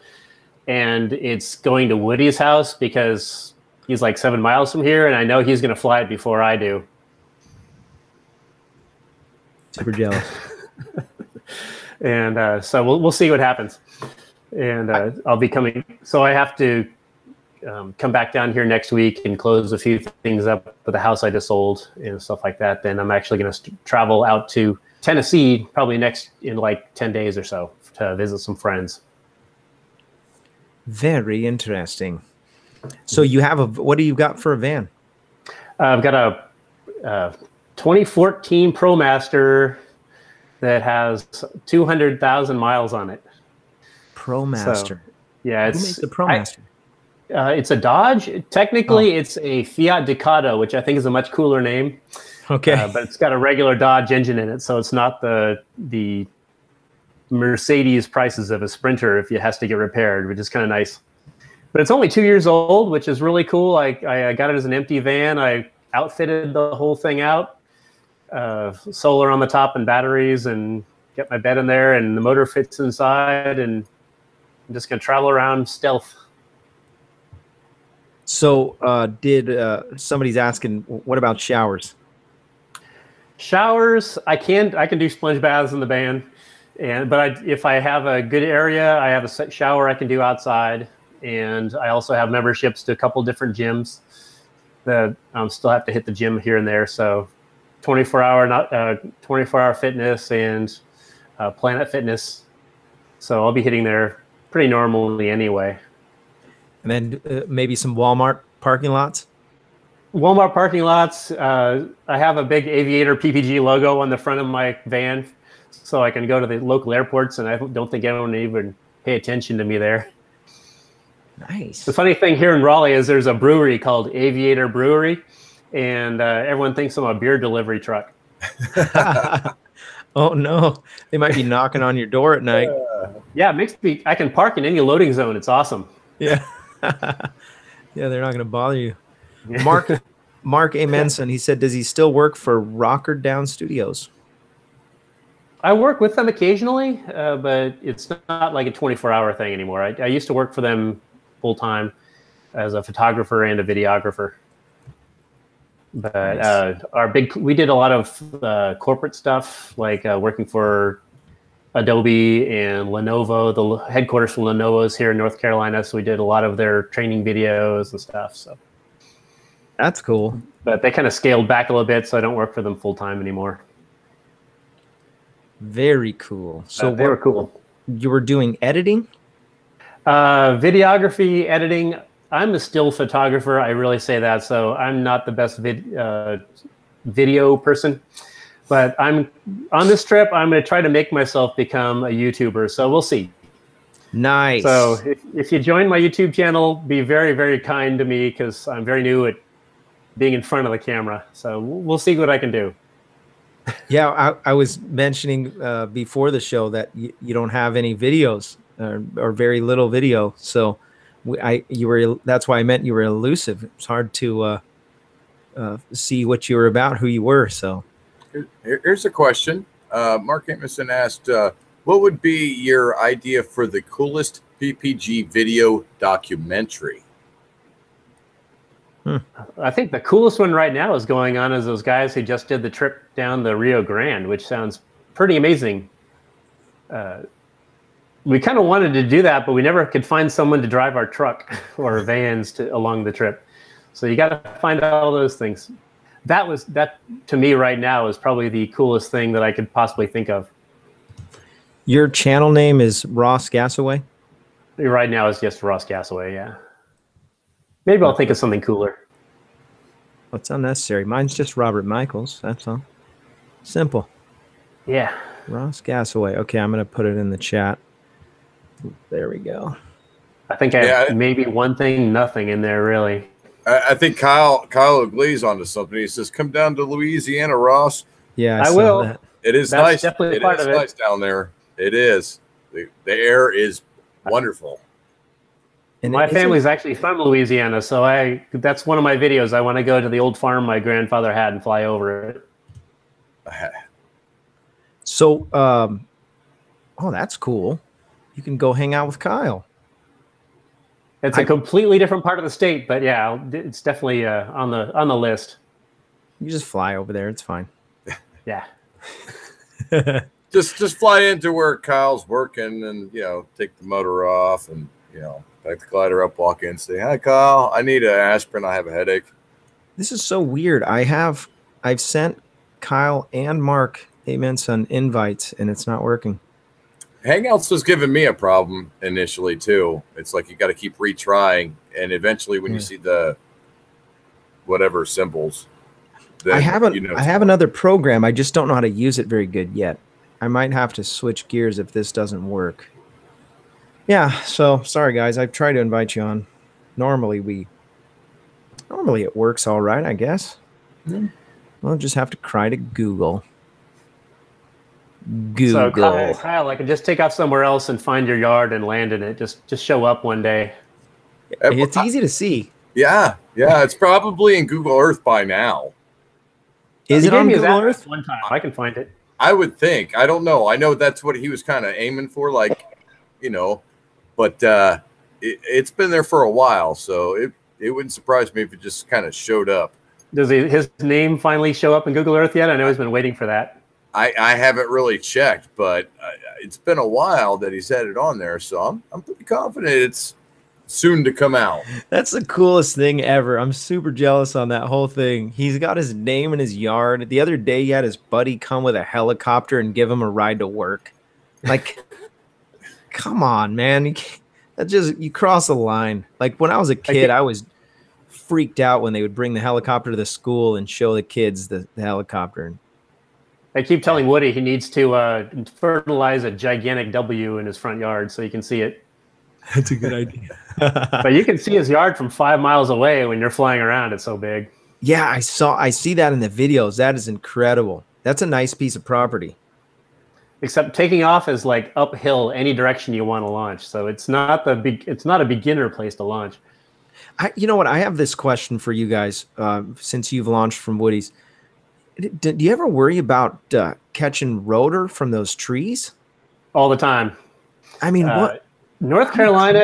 and it's going to Woody's house because he's like 7 miles from here, and I know he's going to fly it before I do. Super jealous. And so we'll see what happens. And I'll be coming. So I have to come back down here next week and close a few things up for the house I just sold and stuff like that. Then I'm actually going to travel out to Tennessee probably in like 10 days or so to visit some friends. Very interesting. So you have what do you got for a van? I've got a 2014 ProMaster that has 200,000 miles on it. ProMaster. So, yeah, Who makes the ProMaster? It's a Dodge. Technically, It's a Fiat Ducato, which I think is a much cooler name. Okay. But it's got a regular Dodge engine in it, so it's not the Mercedes prices of a Sprinter if it has to get repaired, which is kind of nice. But it's only 2 years old, which is really cool. I got it as an empty van. I outfitted the whole thing out, solar on the top and batteries, and get my bed in there, and the motor fits inside, and I'm just going to travel around stealth. So somebody's asking, what about showers? Showers, I can do sponge baths in the van, but if I have a good area, I have a shower I can do outside. And I also have memberships to a couple different gyms that still have to hit the gym here and there. So 24-hour fitness and Planet Fitness. So I'll be hitting there pretty normally anyway. And then maybe some Walmart parking lots? Walmart parking lots. I have a big Aviator PPG logo on the front of my van so I can go to the local airports, and I don't think anyone would even pay attention to me there. Nice. The funny thing here in Raleigh is there's a brewery called Aviator Brewery, and everyone thinks I'm a beer delivery truck. Oh no, they might be knocking on your door at night. Yeah, it makes me. I can park in any loading zone. It's awesome. Yeah. Yeah, they're not going to bother you. Mark Amenson, he said, does he still work for Rocker Down Studios? I work with them occasionally, but it's not like a 24-hour thing anymore. I used to work for them full time as a photographer and a videographer. But nice. We did a lot of corporate stuff, like working for Adobe and Lenovo. The headquarters for Lenovo is here in North Carolina, so we did a lot of their training videos and stuff. So that's cool. But they kind of scaled back a little bit, so I don't work for them full time anymore. Very cool. So they were cool. You were doing editing? Videography, editing. I'm a still photographer. I really say that. So I'm not the best video person. But on this trip, I'm going to try to make myself become a YouTuber. So we'll see. Nice. So if you join my YouTube channel, be very, very kind to me because I'm very new at being in front of the camera. So we'll see what I can do. Yeah, I was mentioning before the show that you don't have any videos or very little video. So that's why I meant you were elusive. It's hard to see what you were about, who you were. So here's a question. Mark Emerson asked, what would be your idea for the coolest PPG video documentary? I think the coolest one right now is going on is those guys who just did the trip down the Rio Grande, which sounds pretty amazing. We kind of wanted to do that, but we never could find someone to drive our truck or vans along the trip. So you got to find out all those things. that to me right now is probably the coolest thing that I could possibly think of. Your channel name is Ross Gassaway? Right now it's just Ross Gassaway, yeah. Maybe I'll think of something cooler. It's unnecessary. Mine's just Robert Michaels. That's all. Simple. Yeah. Ross Gassaway. Okay, I'm going to put it in the chat. There we go. I think I have maybe one thing, nothing in there, really. I think Kyle agrees onto something. He says, "Come down to Louisiana, Ross." Yeah, I will. That. It is That's nice. Definitely it part is of nice it. down there. It is. The air is wonderful. And my family's actually from Louisiana, so that's one of my videos. I want to go to the old farm my grandfather had and fly over it. So, oh, that's cool. You can go hang out with Kyle. It's a completely different part of the state, but yeah, it's definitely on the list. You just fly over there. It's fine. Yeah. just fly into where Kyle's working, and take the motor off, and back the glider up, walk in, say, "Hi, Kyle. I need an aspirin. I have a headache." This is so weird. I've sent Kyle and Mark Amen Son invites, and it's not working. Hangouts was giving me a problem initially too. It's like you got to keep retrying, and eventually, when you see the whatever symbols, then I have another program. I just don't know how to use it very good yet. I might have to switch gears if this doesn't work. Yeah. So sorry, guys. I've tried to invite you on. Normally it works all right, I guess. We'll just have to cry to Google. So Kyle, I could just take off somewhere else and find your yard and land in it. Just show up one day. It's easy to see. Yeah. It's probably in Google Earth by now. Is it on Google Earth? One time, I can find it. I would think. I don't know. I know that's what he was kind of aiming for, but it's been there for a while, so it wouldn't surprise me if it just kind of showed up. Does his name finally show up in Google Earth yet? I know he's been waiting for that. I haven't really checked, but it's been a while that he's had it on there, so I'm pretty confident it's soon to come out. That's the coolest thing ever. I'm super jealous on that whole thing. He's got his name in his yard. The other day, he had his buddy come with a helicopter and give him a ride to work. Like, come on, man. You cross the line. Like, when I was a kid, I was freaked out when they would bring the helicopter to the school and show the kids the helicopter. I keep telling Woody he needs to fertilize a gigantic W in his front yard so you can see it. That's a good idea. But you can see his yard from 5 miles away when you're flying around. It's so big. Yeah, I see that in the videos. That is incredible. That's a nice piece of property. Except taking off is like uphill any direction you want to launch. So it's not a beginner place to launch. You know what? I have this question for you guys since you've launched from Woody's. Do you ever worry about catching rotor from those trees? All the time. I mean, what? North Carolina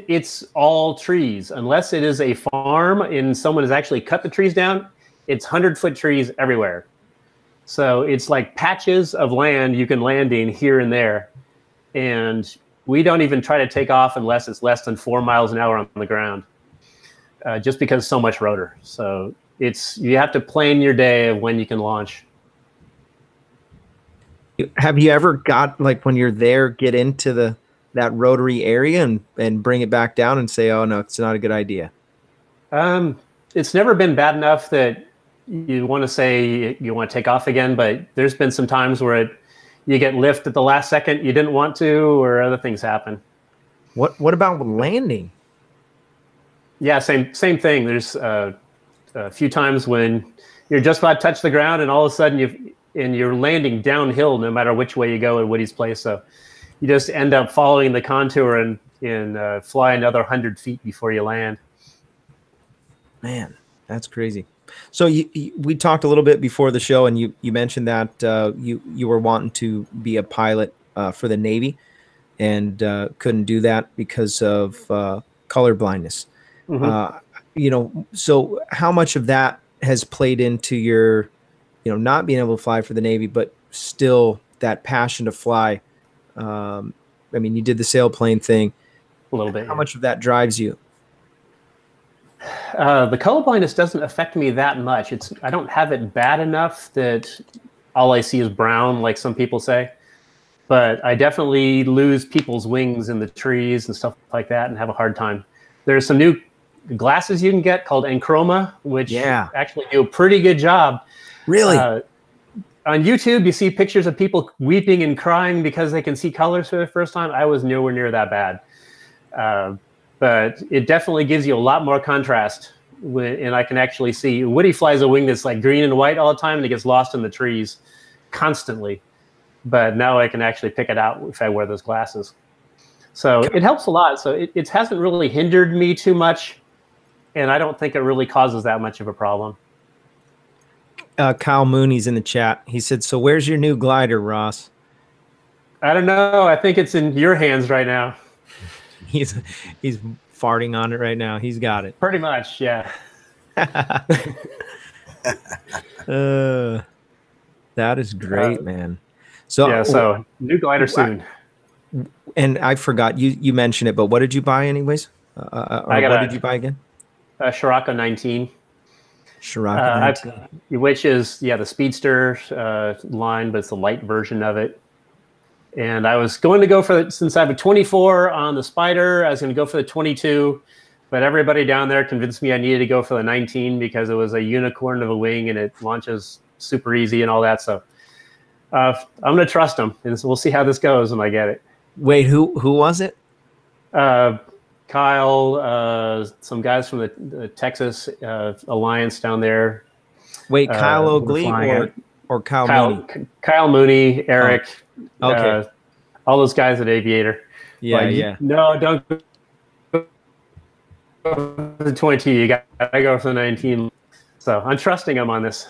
it's all trees. Unless it is a farm and someone has actually cut the trees down, it's 100-foot trees everywhere. So it's like patches of land you can land in here and there. And we don't even try to take off unless it's less than 4 miles an hour on the ground, just because so much rotor. So you have to plan your day of when you can launch. Have you ever got, like, when you're there, get into that rotary area and bring it back down and say, oh no, it's not a good idea? It's never been bad enough that you want to say you want to take off again, but there's been some times where you get lift at the last second you didn't want to, or other things happen. What about landing? Yeah, same thing. There's a few times when you're just about to touch the ground and all of a sudden you're landing downhill no matter which way you go at Woody's place. So you just end up following the contour and fly another 100 feet before you land. Man, that's crazy. So we talked a little bit before the show, and you mentioned that you were wanting to be a pilot for the Navy and couldn't do that because of color blindness. Mm-hmm. So how much of that has played into your, not being able to fly for the Navy, but still that passion to fly? I mean, you did the sailplane thing. A little bit. How much of that drives you? The color blindness doesn't affect me that much. I don't have it bad enough that all I see is brown, like some people say. But I definitely lose people's wings in the trees and stuff like that and have a hard time. There's some new glasses you can get called Enchroma, which actually do a pretty good job. Really? On YouTube, you see pictures of people weeping and crying because they can see colors for the first time. I was nowhere near that bad. But it definitely gives you a lot more contrast. And I can actually see Woody flies a wing that's like green and white all the time, and it gets lost in the trees constantly. But now I can actually pick it out if I wear those glasses. So it helps a lot. So it hasn't really hindered me too much, and I don't think it really causes that much of a problem. Kyle Mooney's in the chat. He said, so where's your new glider, Ross? I don't know. I think it's in your hands right now. He's farting on it right now. He's got it. Pretty much, yeah. That is great, man. So yeah, so new glider soon. And I forgot, you mentioned it, but what did you buy anyways? What did you buy again? A Scirocco 19. Scirocco 19. Which is, the Speedster line, but it's the light version of it. And I was going to go for it, since I have a 24 on the Spider, I was going to go for the 22, but everybody down there convinced me I needed to go for the 19 because it was a unicorn of a wing and it launches super easy and all that. So I'm going to trust them, and so we'll see how this goes when I get it. Wait, who was it? Kyle, some guys from the Texas Alliance down there. Wait, Kyle O'Glee or Kyle Mooney? Kyle Mooney, Eric. Oh. Okay. All those guys at Aviator. Yeah, yeah. No, don't go for the 22. You got to go for the 19. So I'm trusting them on this.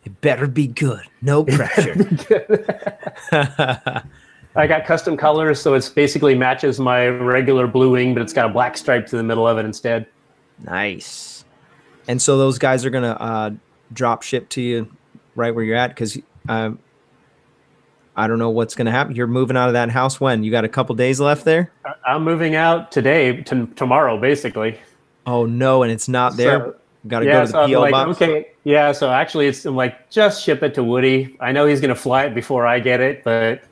It better be good. No pressure. I got custom colors, so it's basically matches my regular blue wing, but it's got a black stripe to the middle of it instead. Nice. And so those guys are going to drop ship to you right where you're at? Because I don't know what's going to happen. You're moving out of that house when? You got a couple days left there? I'm moving out today, tomorrow, basically. Oh, no, and it's not there? So, got to go to the P.O. box? Okay, yeah, so actually I'm like, just ship it to Woody. I know he's going to fly it before I get it, but...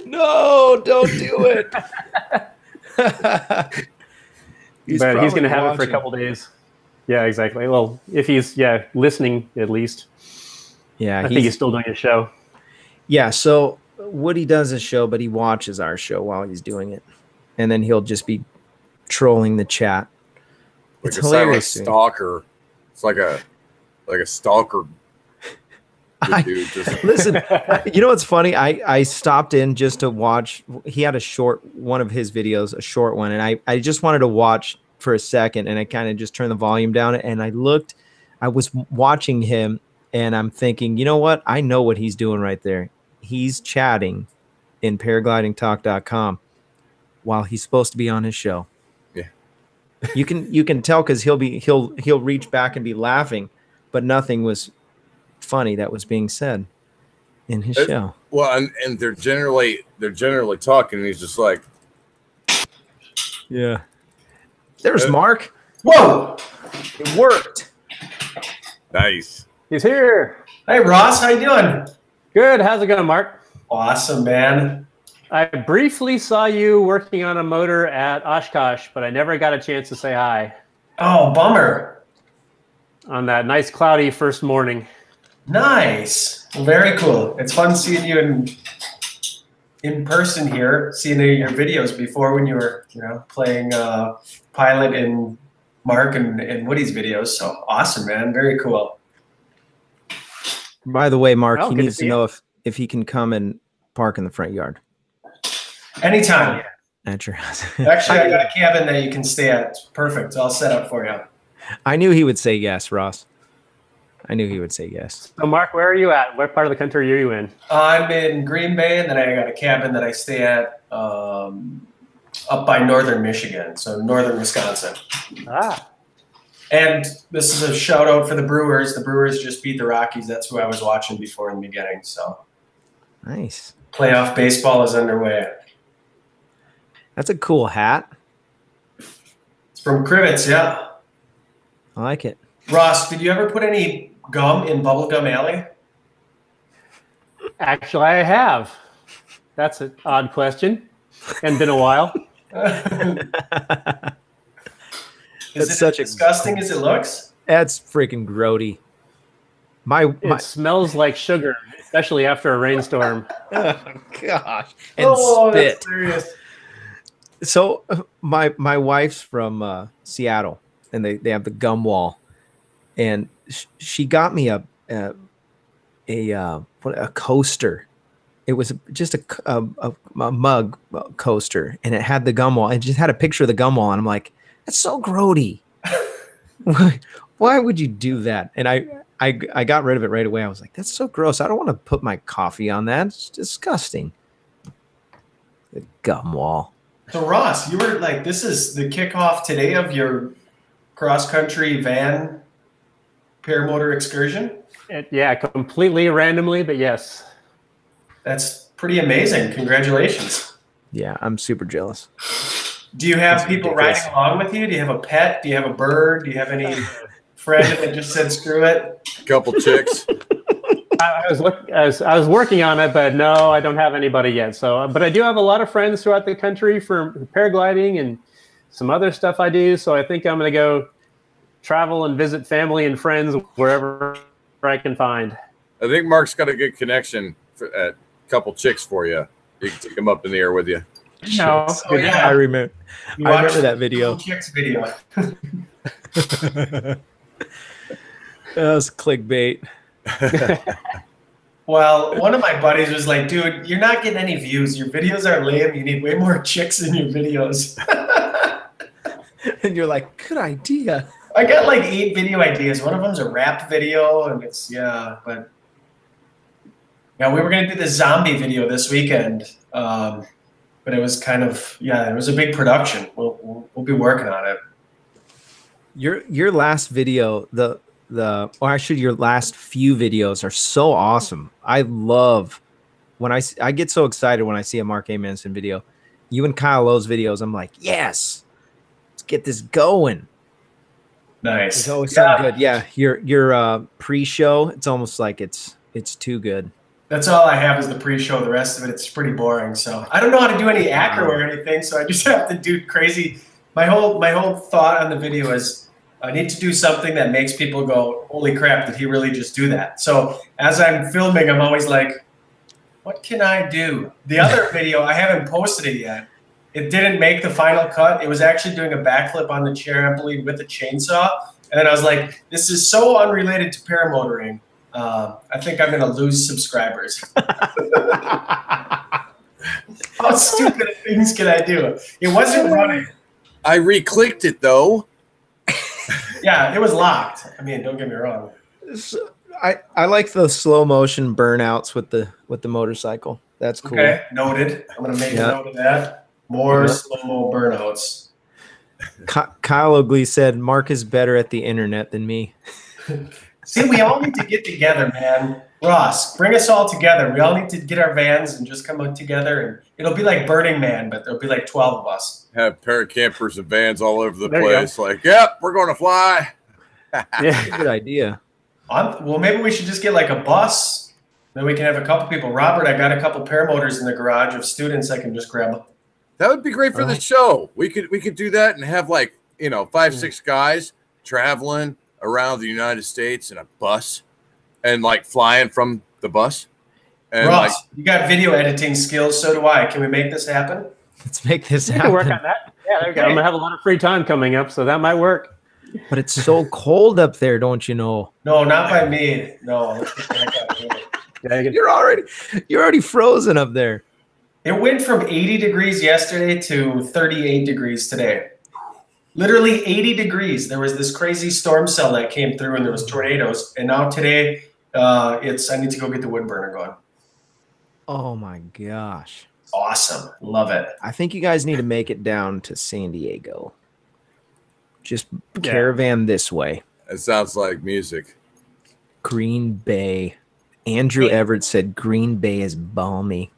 No, don't do it. He's going to have it for a couple days. Yeah, exactly. Well, if he's listening at least. Yeah, I think he's still doing his show. Yeah, so Woody does a show, but he watches our show while he's doing it, and then he'll just be trolling the chat. It's hilarious. Stalker. It's like a stalker. Listen, you know what's funny? I stopped in just to watch. He had one of his videos, a short one, and I just wanted to watch for a second, and I kind of just turned the volume down, and I was watching him, and I'm thinking, you know what? I know what he's doing right there. He's chatting in paraglidingtalk.com while he's supposed to be on his show. Yeah. You can tell because he'll reach back and be laughing, but nothing was funny that was being said in his show. Well, and they're generally talking, and he's just like, yeah. There's Mark. Whoa! It worked. Nice. He's here. Hey, Ross, how you doing? Good. How's it going, Mark? Awesome, man. I briefly saw you working on a motor at Oshkosh, but I never got a chance to say hi. Oh, bummer. On that nice cloudy first morning. Nice. Very cool. It's fun seeing you in person here, seeing your videos before when you were, playing pilot in Mark and Woody's videos. So awesome, man. Very cool. By the way, Mark, he needs to know if he can come and park in the front yard. Anytime. At your house. Actually, I got a cabin that you can stay at. Perfect. I'll set up for you. I knew he would say yes, Ross. I knew he would say yes. So, Mark, where are you at? What part of the country are you in? I'm in Green Bay, and then I got a cabin that I stay at up by northern Michigan, so northern Wisconsin. Ah. And this is a shout out for the Brewers. The Brewers just beat the Rockies. That's who I was watching before in the beginning. So nice. Playoff baseball is underway. That's a cool hat. It's from Crivets, yeah. I like it. Ross, did you ever put any gum in Bubblegum Alley? Actually, I have. That's an odd question, and been a while. Is it as disgusting as it looks? That's freaking grody. It smells like sugar, especially after a rainstorm. Oh gosh! And spit. That's serious. So my wife's from Seattle, and they have the gum wall, and she got me a coaster. It was just a mug coaster, and it had the gum wall. It just had a picture of the gum wall, and I'm like, that's so grody. Why would you do that? And I got rid of it right away. I was like, that's so gross. I don't want to put my coffee on that. It's disgusting. The gum wall. So Ross, you were like, this is the kickoff today of your cross-country van paramotor excursion? Yeah, completely randomly, but yes. That's pretty amazing. Congratulations. Yeah, I'm super jealous. Do you have people riding along with you? Do you have a pet? Do you have a bird? Do you have any friend that just said screw it? Couple chicks. I was working on it, but no, I don't have anybody yet. So, but I do have a lot of friends throughout the country for paragliding and some other stuff I do. So I think I'm going to go travel and visit family and friends wherever I can find. I think Mark's got a good connection for a couple chicks for you. You can take them up in the air with you. No, Oh, yeah. I remember that video. Chicks video. That was clickbait. Well, one of my buddies was like, dude, you're not getting any views. Your videos are lame. You need way more chicks in your videos. And you're like, good idea. I got like 8 video ideas. One of them's a rap video, and it's, but yeah, we were going to do the zombie video this weekend. But it was kind of, it was a big production. We'll be working on it. Your last video, your last few videos are so awesome. I love when I get so excited when I see a Mark A. Manson video. You and Kyle Lowe's videos, I'm like, yes, let's get this going. Nice. It's always so good. Yeah, your pre-show, it's almost like it's too good. That's all I have is the pre-show. The rest of it, it's pretty boring. So I don't know how to do any acro or anything. So I just have to do crazy. My whole thought on the video is I need to do something that makes people go, holy crap, did he really just do that? So as I'm filming, I'm always like, what can I do? The other video, I haven't posted it yet. It didn't make the final cut. It was actually doing a backflip on the chair, I believe, with a chainsaw. And then I was like, this is so unrelated to paramotoring. I think I'm going to lose subscribers. How stupid things can I do? It wasn't running. I re-clicked it though. Yeah, it was locked. I mean, don't get me wrong. I like the slow motion burnouts with the motorcycle. That's cool. Okay, noted. I'm going to make a note of that. More slow-mo burnouts. Kyle Oakley said, Mark is better at the internet than me. See, we all need to get together, man. Ross, bring us all together. We all need to get our vans and just come out together. And it'll be like Burning Man, but there'll be like 12 of us. Have paracampers and vans all over the There place. Like, yep, we're going to fly. Yeah, good idea. Well, maybe we should just get like a bus. Then we can have a couple people. Robert, I got a couple paramotors in the garage of students I can just grab. That would be great for the show. We could do that and have like, 5-6 guys traveling around the United States in a bus and like flying from the bus. And Ross, you got video editing skills, so do I. Can we make this happen? Let's make this We happen. can work on that. Yeah, there we go. I'm going to have a lot of free time coming up, so that might work. But it's so cold up there, don't you know? No, not by me. No. You're already frozen up there. It went from 80 degrees yesterday to 38 degrees today. Literally 80 degrees. There was this crazy storm cell that came through and there was tornadoes. And now today, I need to go get the wood burner going. Oh my gosh. Awesome. Love it. I think you guys need to make it down to San Diego. Just caravan this way. it sounds like music. Green Bay. Andrew Everett said Green Bay is balmy.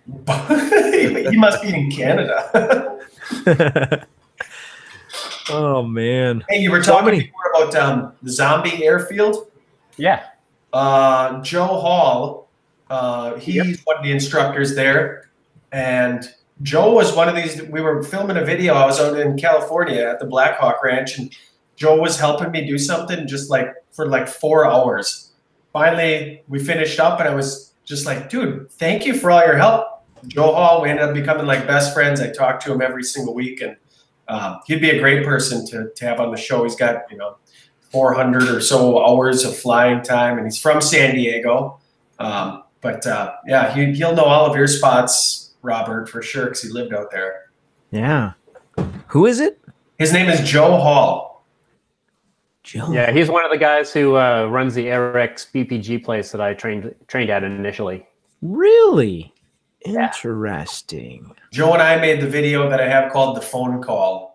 He must be in Canada. Oh man. Hey, you were talking before about the zombie airfield. Yeah. Joe Hall, he's one of the instructors there, and Joe was one of these. We were filming a video. I was out in California at the Blackhawk Ranch, and Joe was helping me do something just like for like 4 hours. Finally, we finished up, and I was just like, dude, thank you for all your help. Joe Hall, we ended up becoming like best friends. I talk to him every single week, and he'd be a great person to have on the show. He's got, 400 or so hours of flying time, and he's from San Diego. Yeah, he'll know all of your spots, Robert, for sure, because he lived out there. Yeah. Who is it? His name is Joe Hall. Joe. Yeah, he's one of the guys who runs the Airx PPG place that I trained at initially. Really? Yeah. Interesting. Joe and I made the video that I have called The Phone Call.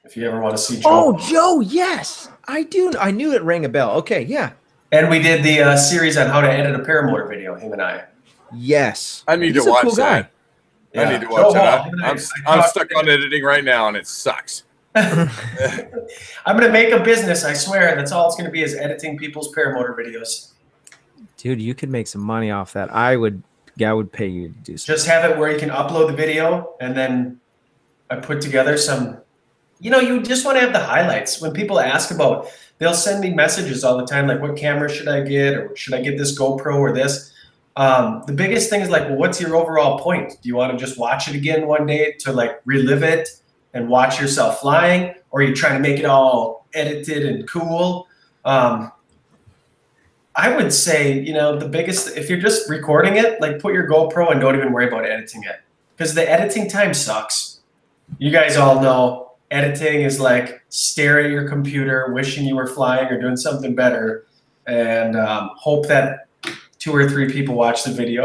If you ever want to see Joe. Oh, Joe, yes. I do. I knew it rang a bell. Okay, yeah. And we did the series on how to edit a paramotor video, him and I. Yes. I need He's to watch cool that. guy. Yeah. I need to watch that. I'm stuck on editing right now, and it sucks. I'm going to make a business, I swear. That's all it's going to be is editing people's paramotor videos. Dude, you could make some money off that. I would pay you to do something. Just have it where you can upload the video, and then I put together some, you just want to have the highlights. When people ask about, they'll send me messages all the time, like, what camera should I get? Or should I get this GoPro or this? The biggest thing is like, well, what's your overall point? Do you want to just watch it again one day to like relive it and watch yourself flying? Or are you trying to make it all edited and cool? I would say, the biggest, if you're just recording it, like put your GoPro and don't even worry about editing it, because the editing time sucks. You guys all know editing is like stare at your computer, wishing you were flying or doing something better, and hope that 2 or 3 people watch the video.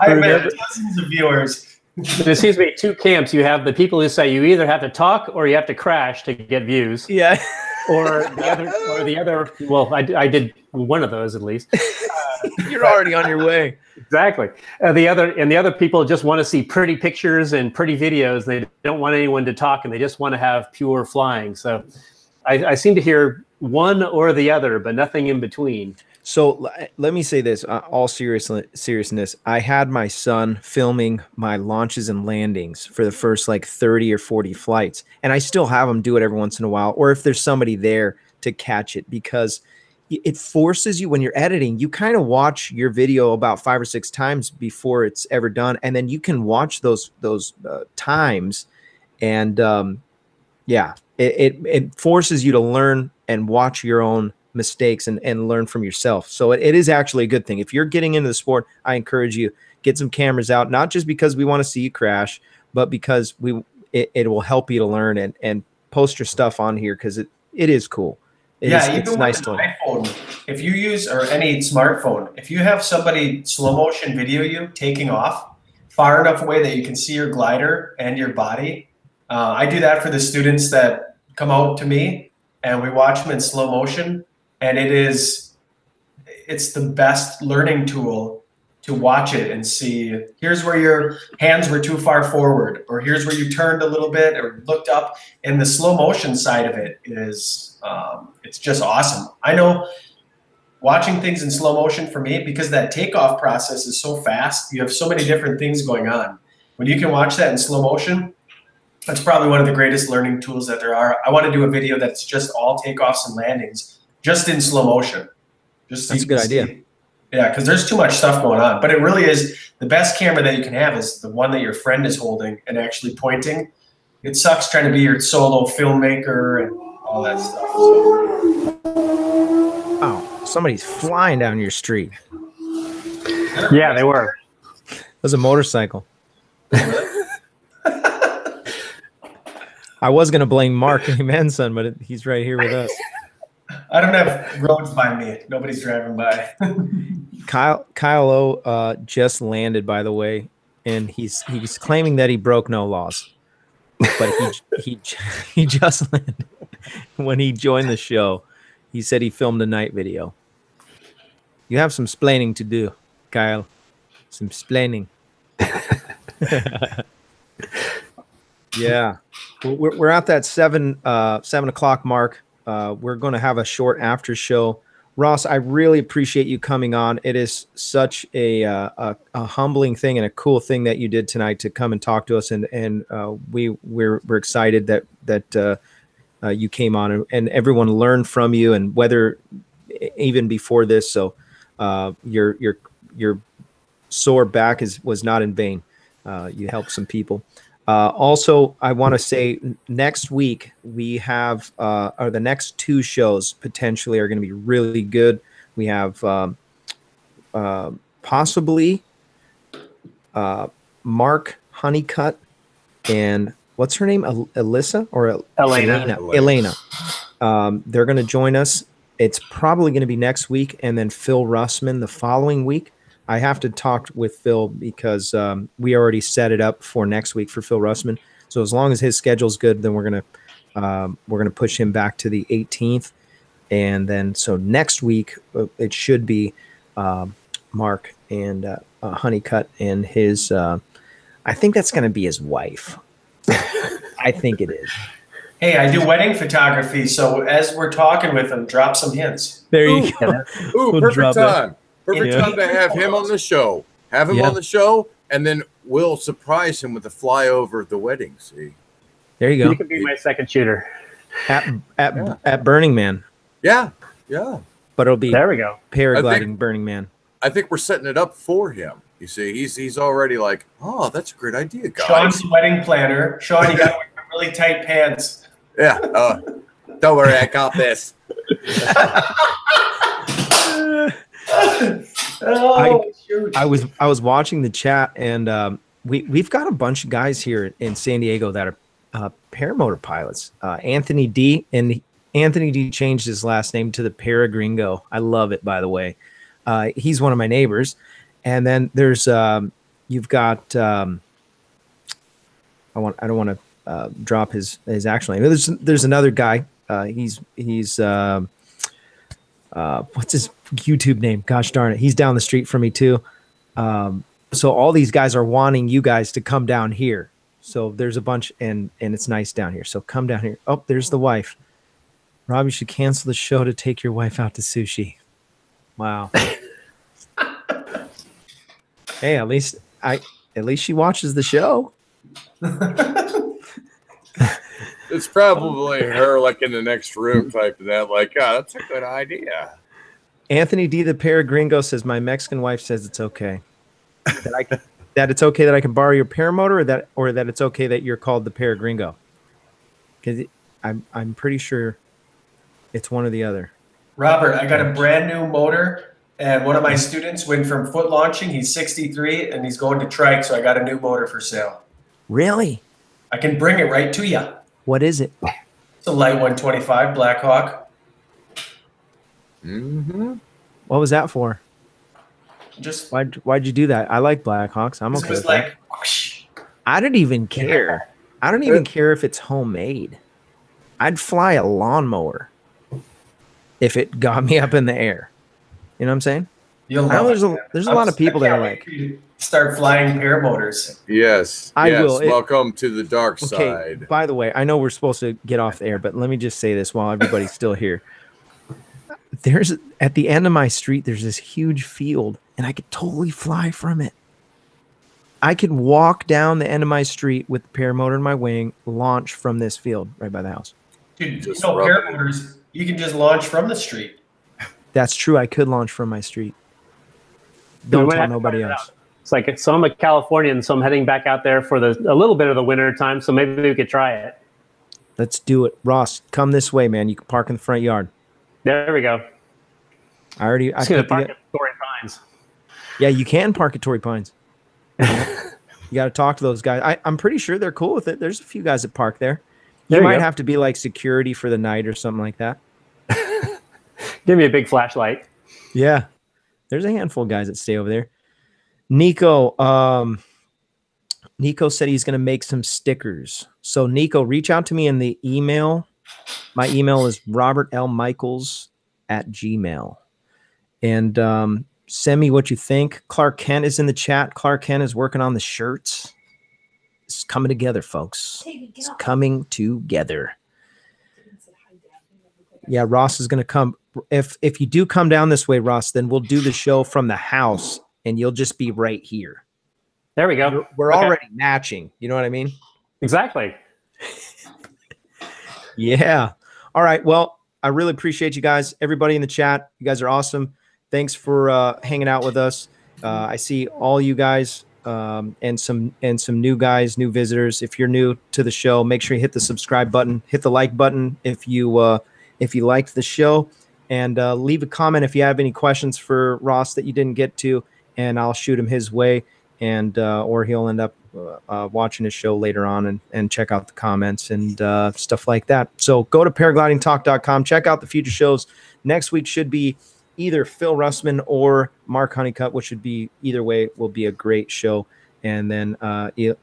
I've met dozens of viewers. There seems to be 2 camps. You have the people who say you either have to talk or you have to crash to get views. Yeah. Or the other. Well, I did one of those at least. You're already on your way. Exactly. The other people just want to see pretty pictures and pretty videos. They don't want anyone to talk, and they just want to have pure flying. So I seem to hear one or the other, but nothing in between. So let me say this, all seriousness. I had my son filming my launches and landings for the first like 30 or 40 flights. And I still have him do it every once in a while, or if there's somebody there to catch it, because it forces you when you're editing, you kind of watch your video about 5 or 6 times before it's ever done. And then you can watch those times. And yeah, it forces you to learn and watch your own mistakes and learn from yourself. So it is actually a good thing. If you're getting into the sport, I encourage you, get some cameras out, not just because we want to see you crash, but because it will help you to learn and post your stuff on here, because it is cool. It's nice to learn. iPhone, if you use, or any smartphone, if you have somebody slow motion video you taking off far enough away that you can see your glider and your body, I do that for the students that come out to me, and we watch them in slow motion. And it's the best learning tool to watch it and see, here's where your hands were too far forward, or here's where you turned a little bit or looked up. And the slow motion side of it is, it's just awesome. I know watching things in slow motion for me, because that takeoff process is so fast, you have so many different things going on. When you can watch that in slow motion, that's probably one of the greatest learning tools that there are. I want to do a video that's just all takeoffs and landings, just in slow motion. Just that's a good idea. Yeah, because there's too much stuff going on. But it really is, the best camera that you can have is the one that your friend is holding and actually pointing. It sucks trying to be your solo filmmaker and all that stuff. So. Oh, somebody's flying down your street. Yeah, they were. It was a motorcycle. I was going to blame Mark Manson, but he's right here with us. I don't have roads by me. Nobody's driving by. Kyle O just landed, by the way, and he's claiming that he broke no laws, but he just landed. When he joined the show, he said he filmed a night video. You have some splaining to do, Kyle. Some splaining. Yeah, we're at that 7 o'clock mark. We're going to have a short after show. Ross, I really appreciate you coming on. It is such a humbling thing and a cool thing that you did tonight to come and talk to us, and we're excited that you came on and everyone learned from you, and whether even before this. So your sore back was not in vain. You helped some people. Also, I want to say next week we have, or the next 2 shows potentially are going to be really good. We have possibly Mark Honeycutt and what's her name? Alyssa or Elena. Elena. They're going to join us. It's probably going to be next week, and then Phil Russman the following week. I have to talk with Phil because we already set it up for next week for Phil Russman. So as long as his schedule's good, then we're gonna push him back to the 18th, and then so next week it should be Mark and Honeycutt and his. I think that's gonna be his wife. I think it is. Hey, I do wedding photography, so as we're talking with him, drop some hints. There you go. Ooh, We'll perfect drop time. Perfect time to have him on the show. Have him on the show, and then we'll surprise him with a flyover at the wedding. See, there you go. You could be my second shooter at Burning Man. Yeah. But it'll be there. We go. Paragliding Burning Man. I think we're setting it up for him. You see, he's already like, oh, that's a great idea, guys. Sean's the wedding planner. Sean, you got to wear really tight pants. Yeah. Don't worry, I got this. I was watching the chat, and we've got a bunch of guys here in San Diego that are paramotor pilots. Anthony D, and Anthony D changed his last name to the Paragringo. I love it, by the way. He's one of my neighbors. And then there's you've got I don't want to drop his actual name. There's another guy. He's what's his YouTube name? Gosh darn it. He's down the street from me too. So all these guys are wanting you guys to come down here. So there's a bunch, and it's nice down here. So come down here. Oh, there's the wife. Rob, you should cancel the show to take your wife out to sushi. Wow. Hey, at least she watches the show. It's probably her, like in the next room, type of that. Like, oh, that's a good idea. Anthony D, the Paragringo, says my Mexican wife says it's okay that it's okay that I can borrow your paramotor, or that it's okay that you're called the Paragringo. Because I'm pretty sure it's one or the other. Robert, I got a brand new motor, and one of my students went from foot launching. He's 63, and he's going to trike, so I got a new motor for sale. Really? I can bring it right to you. What is it? It's a light 125 Blackhawk. Mm-hmm. What was that for? Just why'd you do that? I like Blackhawks. I'm okay. It was like, whoosh. I don't even care. I don't even care if it's homemade. I'd fly a lawnmower if it got me up in the air. You know what I'm saying? There's a lot of people that are like, start flying paramotors. Yes. I will. Welcome to the dark side. By the way, I know we're supposed to get off the air, but let me just say this while everybody's still here. There's at the end of my street, there's this huge field, and I could totally fly from it. I could walk down the end of my street with the paramotor in my wing, launch from this field right by the house. Dude, paramotors, you can just launch from the street. That's true. I could launch from my street. Don't tell nobody else. It's like, so I'm a Californian, so I'm heading back out there for a little bit of the winter time, so maybe we could try it. Let's do it. Ross, come this way, man. You can park in the front yard. There we go. I going to park at Torrey Pines. Yeah, you can park at Torrey Pines. You got to talk to those guys. I'm pretty sure they're cool with it. There's a few guys that park there. You might have to be like security for the night or something like that. Give me a big flashlight. Yeah. There's a handful of guys that stay over there. Nico said he's going to make some stickers. So Nico, reach out to me in the email. My email is robertlmichaels@gmail.com. And send me what you think. Clark Kent is in the chat. Clark Kent is working on the shirts. He's got a bunch of stuff. So if you guys want to It's coming together, folks. It's coming together. Yeah, Ross is going to come. If you do come down this way, Ross, then we'll do the show from the house, and you'll just be right here. There we go. We're already matching. You know what I mean? Exactly. Yeah. All right. Well, I really appreciate you guys. Everybody in the chat, you guys are awesome. Thanks for hanging out with us. I see all you guys and some new guys, new visitors. If you're new to the show, make sure you hit the subscribe button, hit the like button if you liked the show, and leave a comment if you have any questions for Ross that you didn't get to, and I'll shoot him his way, and or he'll end up watching his show later on and check out the comments and stuff like that. So go to paraglidingtalk.com, check out the future shows. Next week should be either Phil Russman or Mark Honeycutt, which should be either way will be a great show. And then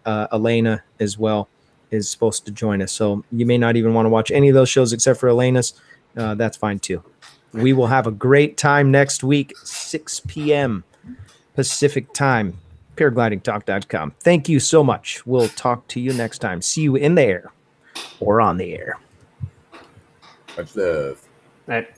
Elena as well is supposed to join us. So you may not even want to watch any of those shows except for Elena's. That's fine too. We will have a great time next week, 6 p.m. Pacific time. Paraglidingtalk.com. Thank you so much. We'll talk to you next time. See you in the air or on the air. Much love. Right.